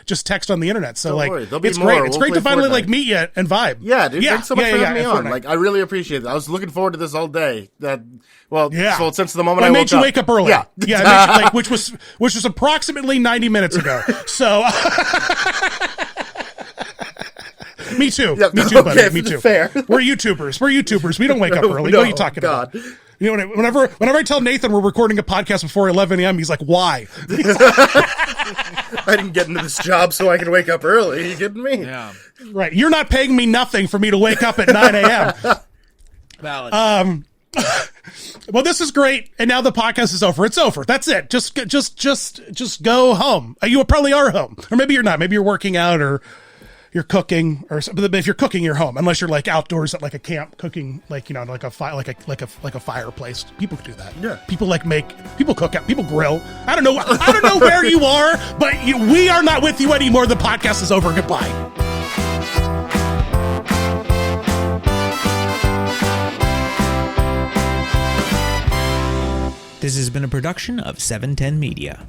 just text on the internet. So it's great. It's great to finally Fortnite. Meet you and vibe. Yeah, dude. Thanks so much for having me on. Like, I really appreciate it. I was looking forward to this all day. So since the moment I made you wake up early. Yeah. Which was approximately 90 minutes ago. So. Me too. Yep. Me too, buddy. Okay, me too. Fair. We're YouTubers. We don't wake up early. What are you talking about? Whenever I tell Nathan we're recording a podcast before 11 a.m., he's like, why? I didn't get into this job so I could wake up early. Are you kidding me? Yeah. Right. You're not paying me nothing for me to wake up at 9 a.m. Valid. Well, this is great. And now the podcast is over. It's over. That's it. Just go home. You probably are home. Or maybe you're not. Maybe you're working out or you're cooking, or but if you're cooking, you're home, unless you're like outdoors at like a camp cooking, like, you know, like a fireplace. People do that. Yeah. People cook out, people grill. I don't know where you are, but we are not with you anymore. The podcast is over. Goodbye. This has been a production of 710 Media.